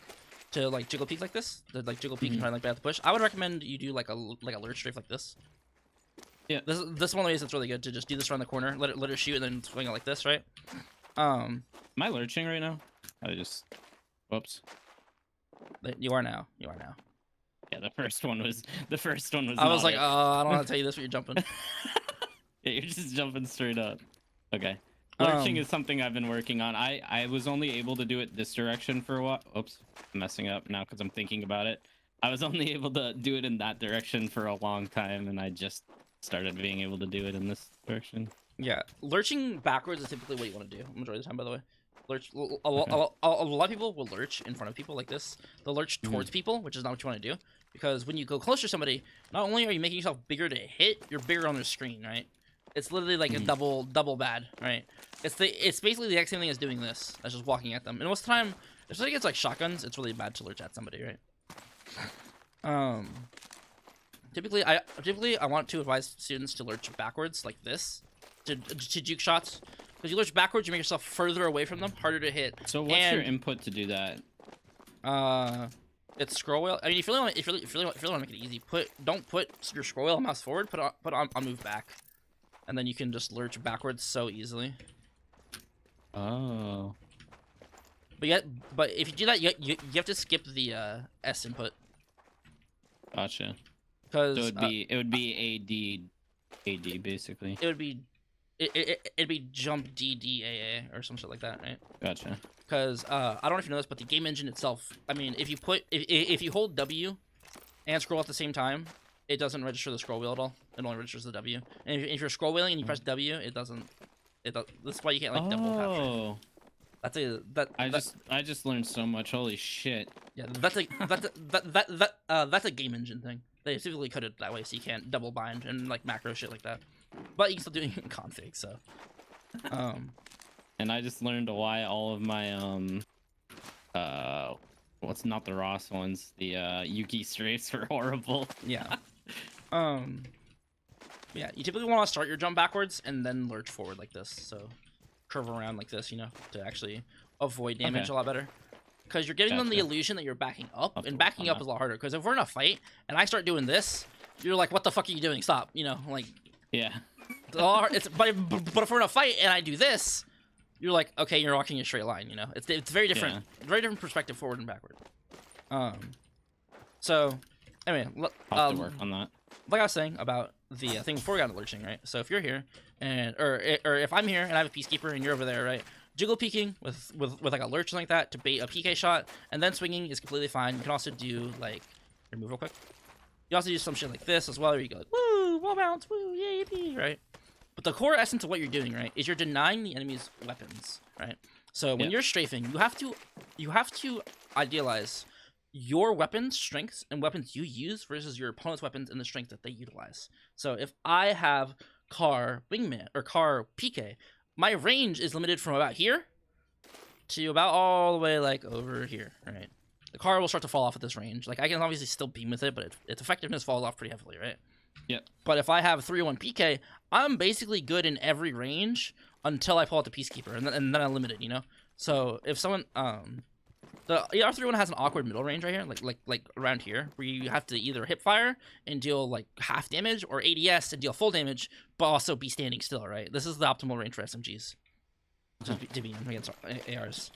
to like jiggle peek like this. To like jiggle peek and try to like bait the push. I would recommend you do like a lurch strafe like this.
Yeah.
This is one of the ways that's really good to just do this around the corner, let her shoot, and then swing it like this, right?
Am I lurching right now? I just. Whoops.
You are now. You are now.
Yeah, the first one was.
I was like, I don't want to tell you this, but you're jumping.
Yeah, you're just jumping straight up. Okay. Lurching is something I've been working on. I was only able to do it this direction for a while. Oops, I'm messing up now because I'm thinking about it. I was only able to do it in that direction for a long time, and I just started being able to do it in this direction.
Yeah, lurching backwards is typically what you want to do. Majority of the time, by the way. Lurch. A lot of people will lurch in front of people like this. They'll lurch towards people, which is not what you want to do. Because when you go closer to somebody, not only are you making yourself bigger to hit, you're bigger on their screen, right? It's literally like a double bad, right? It's basically the exact same thing as doing this. That's just walking at them. And most of the time, especially against like shotguns, it's really bad to lurch at somebody, right? Typically I want to advise students to lurch backwards like this to juke shots. Because you lurch backwards, you make yourself further away from them, harder to hit.
So what's your input to do that?
It's scroll wheel. I mean, if you really want to make it easy, don't put your scroll wheel mouse forward. Put on move back, and then you can just lurch backwards so easily.
Oh.
But if you do that, you have to skip the S input.
Gotcha.
Because
so it would be AD basically.
It'd be jump DDAA or some shit like that, right?
Gotcha.
Because I don't know if you know this, but the game engine itself, I mean, if you hold W and scroll at the same time, it doesn't register the scroll wheel at all. It only registers the W. And if you're scroll wheeling and you press W, it doesn't. That's why you can't like double tap.
I just learned so much. Holy shit.
Yeah, that's a game engine thing. They specifically coded it that way so you can't double bind and like macro shit like that. But you can still do it in config, so.
And I just learned why all of my what's not the Ross ones, the Yuki strafes were horrible.
Yeah. Yeah, you typically want to start your jump backwards and then lurch forward like this. So curve around like this, you know, to actually avoid damage a lot better. Because you're giving them the illusion that you're backing up, and backing up is a lot harder. Because if we're in a fight and I start doing this, you're like, "What the fuck are you doing? Stop!" You know, like.
Yeah.
But if we're in a fight and I do this, you're like, okay, you're walking in a straight line. You know, it's very different, very different perspective forward and backward. So anyway,
I'll have to work on that.
Like I was saying about the thing before we got into lurching, right? So if you're here and or if I'm here and I have a peacekeeper and you're over there, right? Jiggle peeking with like a lurch like that to bait a PK shot, and then swinging is completely fine. You can also do like, here, move real quick. You also do some shit like this as well, where you go like, woo, wall bounce, woo, yay, yippee, right? But the core essence of what you're doing, right, is you're denying the enemy's weapons, right? So when you're strafing, you have to idealize your weapons, strengths, and weapons you use versus your opponent's weapons and the strength that they utilize. So if I have car wingman or car PK, my range is limited from about here to about all the way like over here, right? The car will start to fall off at this range. Like I can obviously still beam with it, but its effectiveness falls off pretty heavily, right?
Yep.
But if I have 3-1 PK, I'm basically good in every range until I pull out the Peacekeeper, and then I'm limited, you know? So if someone, the ER3-1 has an awkward middle range right here, like around here, where you have to either hip fire and deal like half damage, or ADS and deal full damage, but also be standing still, right? This is the optimal range for SMGs to be in against ARs.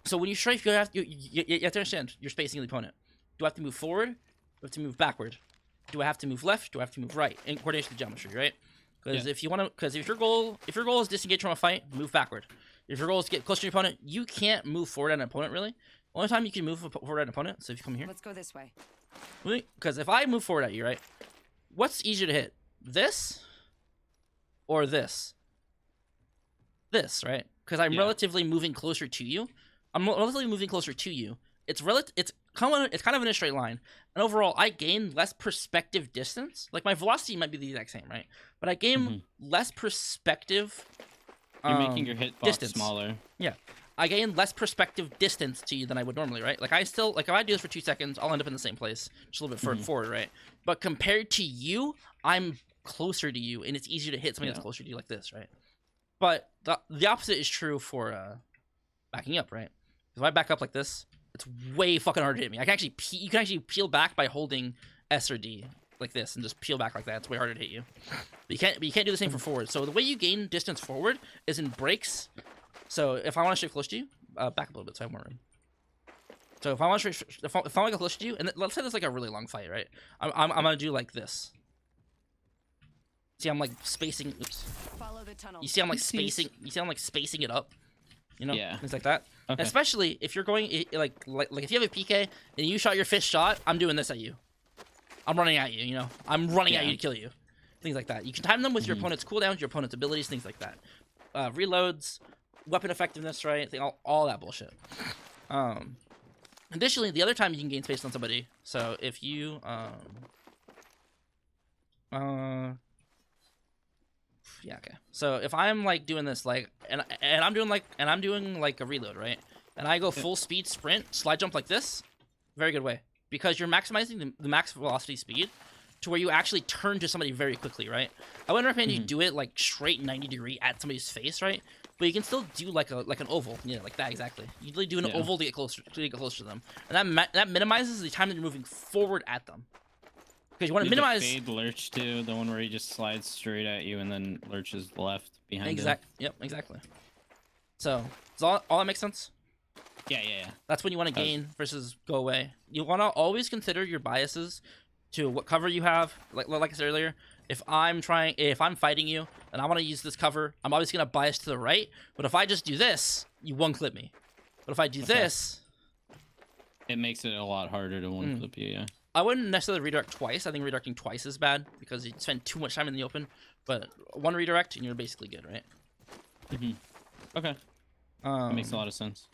So when you strafe, you have to understand your spacing of the opponent. Do I have to move forward? Do I have to move backward? Do I have to move left? Do I have to move right? In coordination with geometry, right? Because if you want to, if your goal is disengage from a fight, move backward. If your goal is to get closer to your opponent, you can't move forward at an opponent really. Only time you can move forward at an opponent. So if you come here,
Let's go this way.
because if I move forward at you, right? What's easier to hit? This or this? This, right? Because I'm relatively moving closer to you. I'm relatively moving closer to you. It's kind of in a straight line, and overall I gain less perspective distance. Like my velocity might be the exact same, right? But I gain less perspective.
You're making your hitbox smaller.
Yeah, I gain less perspective distance to you than I would normally, right? Like I still, like if I do this for 2 seconds, I'll end up in the same place, just a little bit further forward, right? But compared to you, I'm closer to you, and it's easier to hit somebody that's closer to you like this, right? But the opposite is true for backing up, right? If I back up like this, it's way fucking hard to hit me. You can actually peel back by holding S or D like this and just peel back like that. It's way harder to hit you. But you can't do the same for forward. So the way you gain distance forward is in breaks. So if I want to stay close to you, back up a little bit so I have more room. So if I want to if I want to get close to you, and let's say there's like a really long fight, right? I'm gonna do like this. See, I'm like spacing. Oops.
Follow the tunnel.
You see, I'm like spacing. You see, I'm like spacing it up. You know, things like that.
Okay.
Especially if you're going like if you have a PK and you shot your fifth shot, I'm doing this at you. I'm running at you. You know, I'm running at you to kill you. Things like that. You can time them with your opponent's cooldowns, your opponent's abilities, things like that. Reloads, weapon effectiveness, right? All that bullshit. Additionally, the other time you can gain space on somebody. So if you yeah, okay. So if I'm like doing this, like, and I'm doing like a reload, right? And I go full speed sprint, slide jump like this, very good way, because you're maximizing the max velocity speed to where you actually turn to somebody very quickly, right? I wouldn't recommend you do it like straight 90-degree at somebody's face, right? But you can still do like an oval, yeah, like that exactly. You really do an oval to get closer to them, and that minimizes the time that you're moving forward at them. Because you want to minimize
the fade lurch too, the one where he just slides straight at you and then lurches left behind him.
Yep, exactly. So does all that make sense?
Yeah.
That's when you want to gain versus go away. You want to always consider your biases to what cover you have. Like I said earlier, if I'm fighting you and I want to use this cover, I'm always gonna bias to the right. But if I just do this, you one clip me. But if I do this,
it makes it a lot harder to one clip you. Yeah.
I wouldn't necessarily redirect twice. I think redirecting twice is bad because you spend too much time in the open. But one redirect and you're basically good, right?
Okay. That makes a lot of sense.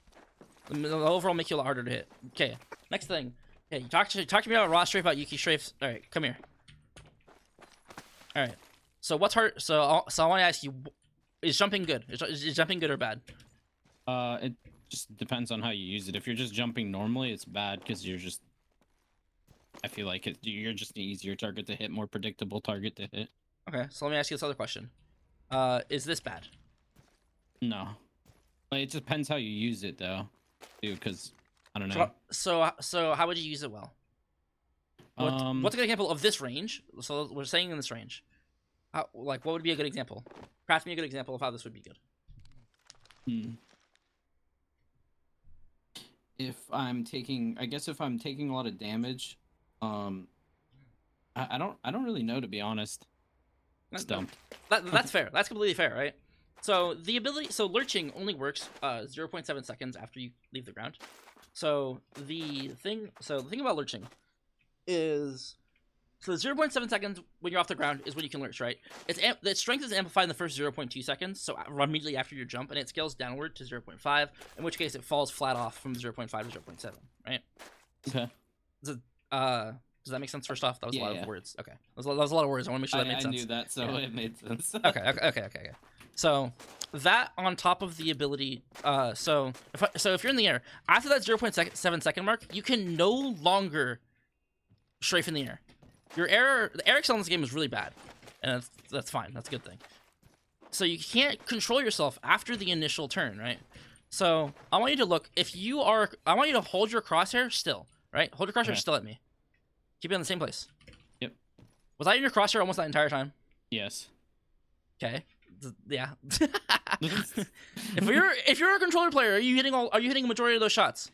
The overall make you a lot harder to hit. Okay, next thing. Okay, you talk to me about raw strafe, about Yuki strafes. All right, come here. All right. So what's hard? So I want to ask you, is jumping good? Is jumping good or bad?
It just depends on how you use it. If you're just jumping normally, it's bad because you're just I feel like you're just an easier target to hit, more predictable target to hit.
Okay, so let me ask you this other question. Is this bad?
No, like, it just depends how you use it though, dude. Because I don't know.
So how would you use it well? What's a good example of this range? So we're saying in this range. Like, what would be a good example? Craft me a good example of how this would be good.
If I'm taking, I guess if I'm taking a lot of damage, I don't really know, to be honest. Stumped.
That's fair. That's completely fair, right? So the ability, so lurching only works 0.7 seconds after you leave the ground. So the thing about lurching is, so 0.7 seconds when you're off the ground is when you can lurch, right? Its strength is amplified in the first 0.2 seconds, so immediately after your jump, and it scales downward to 0.5, in which case it falls flat off from 0.5 to 0.7, right?
Okay.
Does that make sense? First off, that was a lot of words. Okay, that was a lot of words. I want to make sure that made sense.
I knew that, so it made sense.
Okay. So that on top of the ability, so if you're in the air after that 0.7 second mark, you can no longer strafe in the air. The air excel in this game is really bad, and that's fine. That's a good thing. So you can't control yourself after the initial turn, right? So I want you to look. I want you to hold your crosshair still, right? Hold your crosshair still at me. Keep it in the same place.
Yep.
Was I in your crosshair almost that entire time?
Yes.
Okay. Yeah. if you're a controller player, are you hitting a majority of those shots?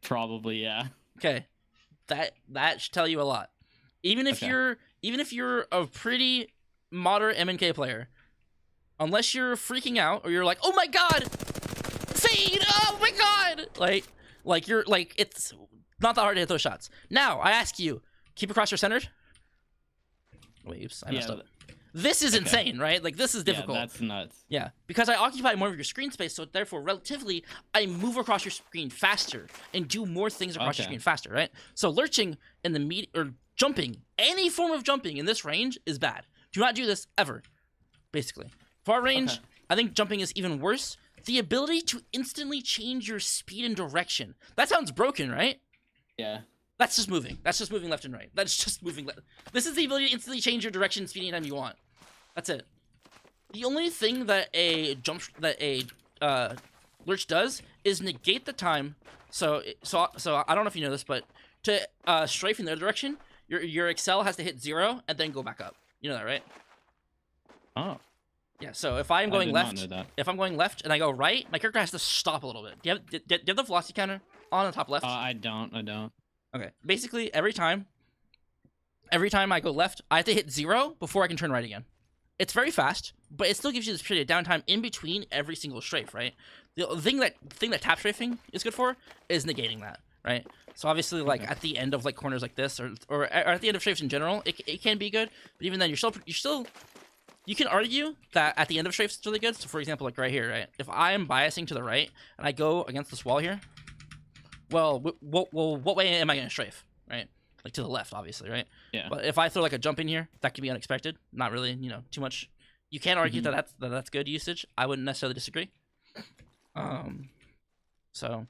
Probably, yeah.
Okay. That should tell you a lot. Even if you're a pretty moderate MNK player, unless you're freaking out or you're like, "Oh my god! Fade! Oh my god!" Like you're like, it's not that hard to hit those shots. Now, I ask you, keep your crosshair centered. Wait, oops, I messed up. This is insane, right? Like, this is difficult.
Yeah, that's nuts.
Yeah, because I occupy more of your screen space, so therefore, relatively, I move across your screen faster and do more things across your screen faster, right? So lurching in the or jumping, any form of jumping in this range is bad. Do not do this ever, basically. Far range, I think jumping is even worse. The ability to instantly change your speed and direction. That sounds broken, right?
Yeah.
That's just moving. That's just moving left and right. That's just moving left. This is the ability to instantly change your direction, speed anytime you want. That's it. The only thing that a lurch does is negate the time. So I don't know if you know this, but to strafe in the other direction, your excel has to hit 0 and then go back up. You know that, right?
Oh.
Yeah. So if I'm going left, and I go right, my character has to stop a little bit. Do you have the velocity counter on the top left?
I don't.
Okay. Basically, every time I go left, I have to hit 0 before I can turn right again. It's very fast, but it still gives you this period of downtime in between every single strafe, right? The thing that tap strafing is good for is negating that, right? So obviously, like at the end of like corners like this, or at the end of strafes in general, it can be good. But even then, you can argue that at the end of strafes it's really good. So for example, like right here, right? If I am biasing to the right and I go against this wall here, well, what way am I going to strafe, right? Like to the left, obviously, right?
Yeah.
But if I throw like a jump in here, that could be unexpected. Not really, too much. You can argue that that's good usage. I wouldn't necessarily disagree. So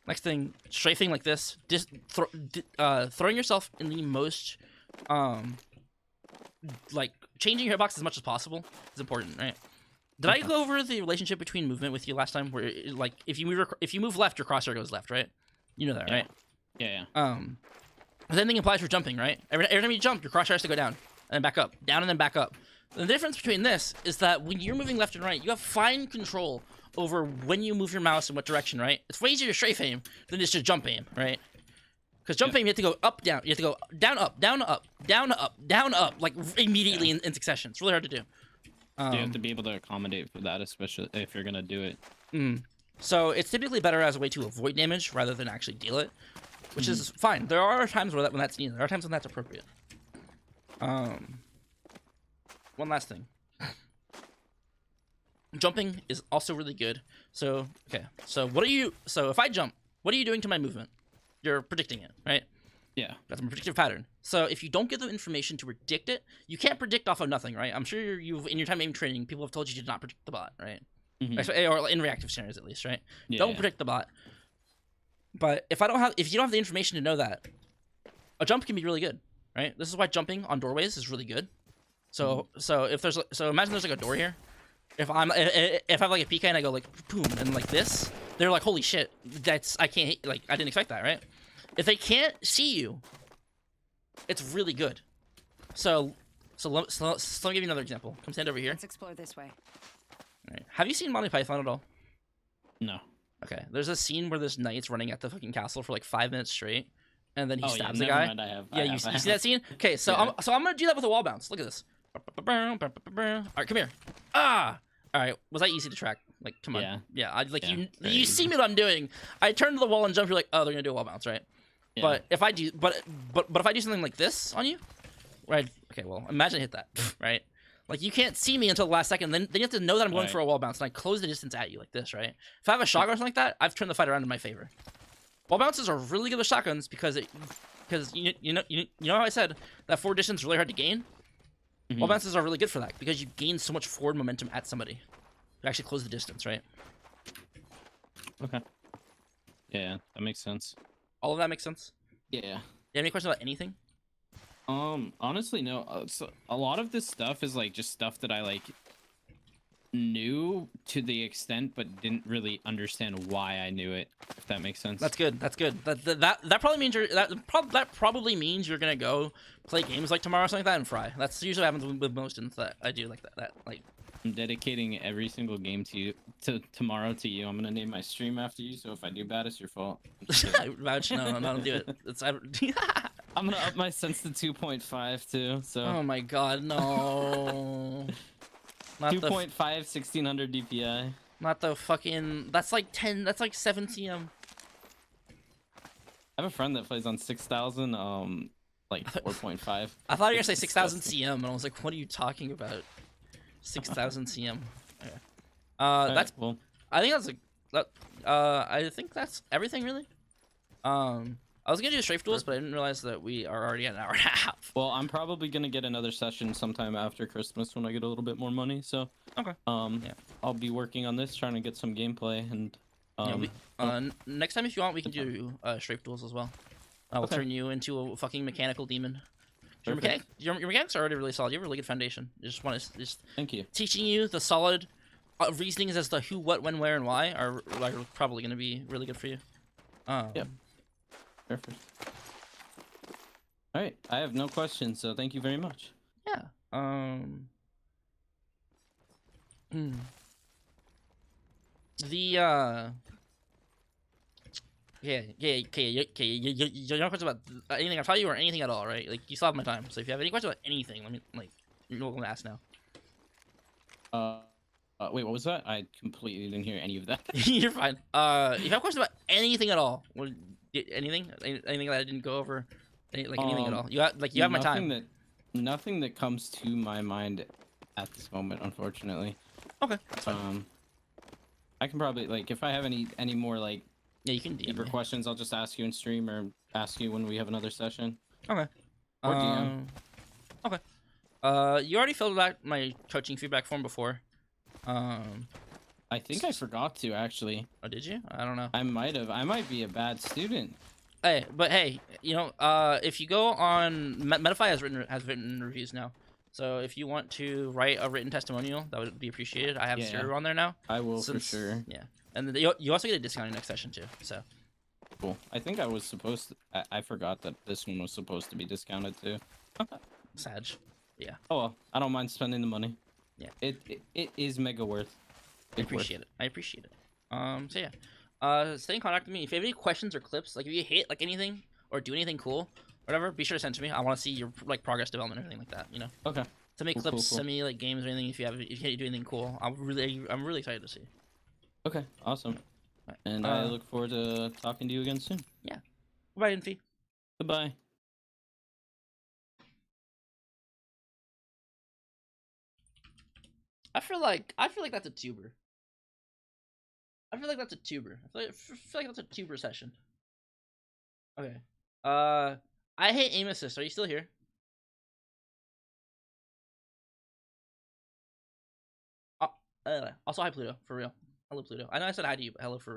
next thing, strafing like this, throwing yourself in the most, like changing your hitbox as much as possible is important, right? Did I go over the relationship between movement with you last time? Where like if you move left, your crosshair goes left, right? You know that, right?
Yeah.
The same thing applies for jumping, right? Every time you jump, your crosshair has to go down and then back up, down and then back up. The difference between this is that when you're moving left and right, you have fine control over when you move your mouse in what direction, right? It's way easier to strafe aim than just to jump aim, right? Because jump aim, you have to go up, down. You have to go down, up, down, up, down, up, down, up, like immediately in succession. It's really hard to do.
You have to be able to accommodate for that, especially if you're gonna do it.
So it's typically better as a way to avoid damage rather than actually deal it, which is fine. There are times when that's needed. There are times when that's appropriate. One last thing. Jumping is also really good. So if I jump, what are you doing to my movement? You're predicting it, right?
Yeah.
That's a predictive pattern. So if you don't give them information to predict it, you can't predict off of nothing, right? I'm sure you've in your time aim training, people have told you to not predict the bot, right? Or in reactive scenarios at least, right? Don't predict the bot. But if you don't have the information to know that, a jump can be really good, right? This is why jumping on doorways is really good. So imagine there's like a door here. If I have like a PK and I go like boom and like this, they're like holy shit, I can't like I didn't expect that, right? If they can't see you, it's really good. So let me give you another example. Come stand over here.
Let's explore this way.
All right. Have you seen Monty Python at all?
No.
Okay. There's a scene where this knight's running at the fucking castle for like 5 minutes straight, and then he stabs the
never
guy.
mind, I have.
You see that scene? Okay, so
Yeah.
I'm gonna do that with a wall bounce. Look at this. All right, come here. Ah. All right. Was that easy to track? Like, come on.
Yeah.
Yeah. I like
Yeah,
you see me what I'm doing. I turn to the wall and jump. You're like, oh, they're gonna do a wall bounce, right?
Yeah.
But if I do, but if I do something like this on you, right? Okay. Well, imagine I hit that, right? Like you can't see me until the last second. Then you have to know that I'm going
Right.
for a wall bounce, and I close the distance at you like this, right? If I have a shotgun or something like that, I've turned the fight around in my favor. Wall bounces are really good with shotguns because you know how I said that forward distance is really hard to gain. Wall bounces are really good for that because you gain so much forward momentum at somebody. You actually close the distance, right?
Okay. Yeah, that makes sense.
All of that makes sense.
Yeah.
You have any questions about anything?
Honestly, no. So a lot of this stuff is like just stuff that I like knew to the extent, but didn't really understand why I knew it. If that makes sense.
That's good. That's good. That probably means that probably means you're gonna go play games like tomorrow or something like that and fry. That's usually what happens with most students that I do like that. Like
I'm dedicating every single game to tomorrow to you. I'm gonna name my stream after you. So if I do bad, it's your fault.
vouch. No, don't do it. It's
I'm gonna up my sense to 2.5 too. So
oh my god, no. Not
2.5 1600 DPI.
Not the fucking. That's like 10. That's like 7 CM.
I have a friend that plays on 6000. Like 4.5.
I thought you were gonna say
It's
6,000
disgusting.
CM, and I was like, what are you talking about? 6,000 CM. Okay.
Alright,
That's.
well.
I think that's I think that's everything really. I was gonna do strafe duels, but I didn't realize that we are already at an hour and a half.
Well, I'm probably gonna get another session sometime after Christmas when I get a little bit more money. So,
Okay. Yeah.
I'll be working on this, trying to get some gameplay, and
Next time if you want, we can do strafe duels as well. I will
Okay.
turn you into a fucking mechanical demon.
Perfect.
Your mechanics are already really solid. You have a really good foundation. You just want to
Thank you.
teaching you the solid reasonings as to who, what, when, where, and why are probably going to be really good for you.
Yep. Perfect. All right, I have no questions, so thank you very much.
Yeah. Okay. You don't have questions about anything I've taught you or anything at all, right? Like you still have my time. So if you have any questions about anything, let me you're welcome to ask now.
Wait, what was that? I completely didn't hear any of that.
You're fine. If you have questions about anything at all, anything that I didn't go over, anything at all, you have my time.
Nothing that comes to my mind at this moment, unfortunately.
Okay, that's fine.
I can probably if I have any more
Yeah, you can DM
deeper
me.
questions, I'll just ask you in stream or ask you when we have another session.
Okay.
Or DM.
Okay. You already filled out my coaching feedback form before.
I think I forgot to actually.
Oh, did you? I don't know.
I might have. I might be a bad student.
Hey, you know, if you go on Medify has written reviews now. So if you want to write a written testimonial, that would be appreciated. I have
Yeah.
0 on there now.
I will for sure.
Yeah, and then you also get a discount in next session too. So
Cool. I think I was supposed to. I forgot that this one was supposed to be discounted too.
Sag. Yeah,
Oh well, I don't mind spending the money.
Yeah.
It is mega worth.
I appreciate it. I appreciate it. So yeah, stay in contact with me if you have any questions or clips. Like if you hit anything or do anything cool, whatever, be sure to send it to me. I want to see your progress development or anything like that. You know.
Okay.
Send me
Cool,
clips,
cool.
send me games or anything if you do anything cool. I'm really excited to see.
Okay. Awesome.
Right.
And I look forward to talking to you again soon.
Bye, Infy.
Goodbye.
I feel like that's a tuber. I feel like that's a tuber. I feel like that's a tuber session. Okay. I hate aim assist. Are you still here? Also, hi Pluto, for real. Hello Pluto. I know I said hi to you, but hello for real.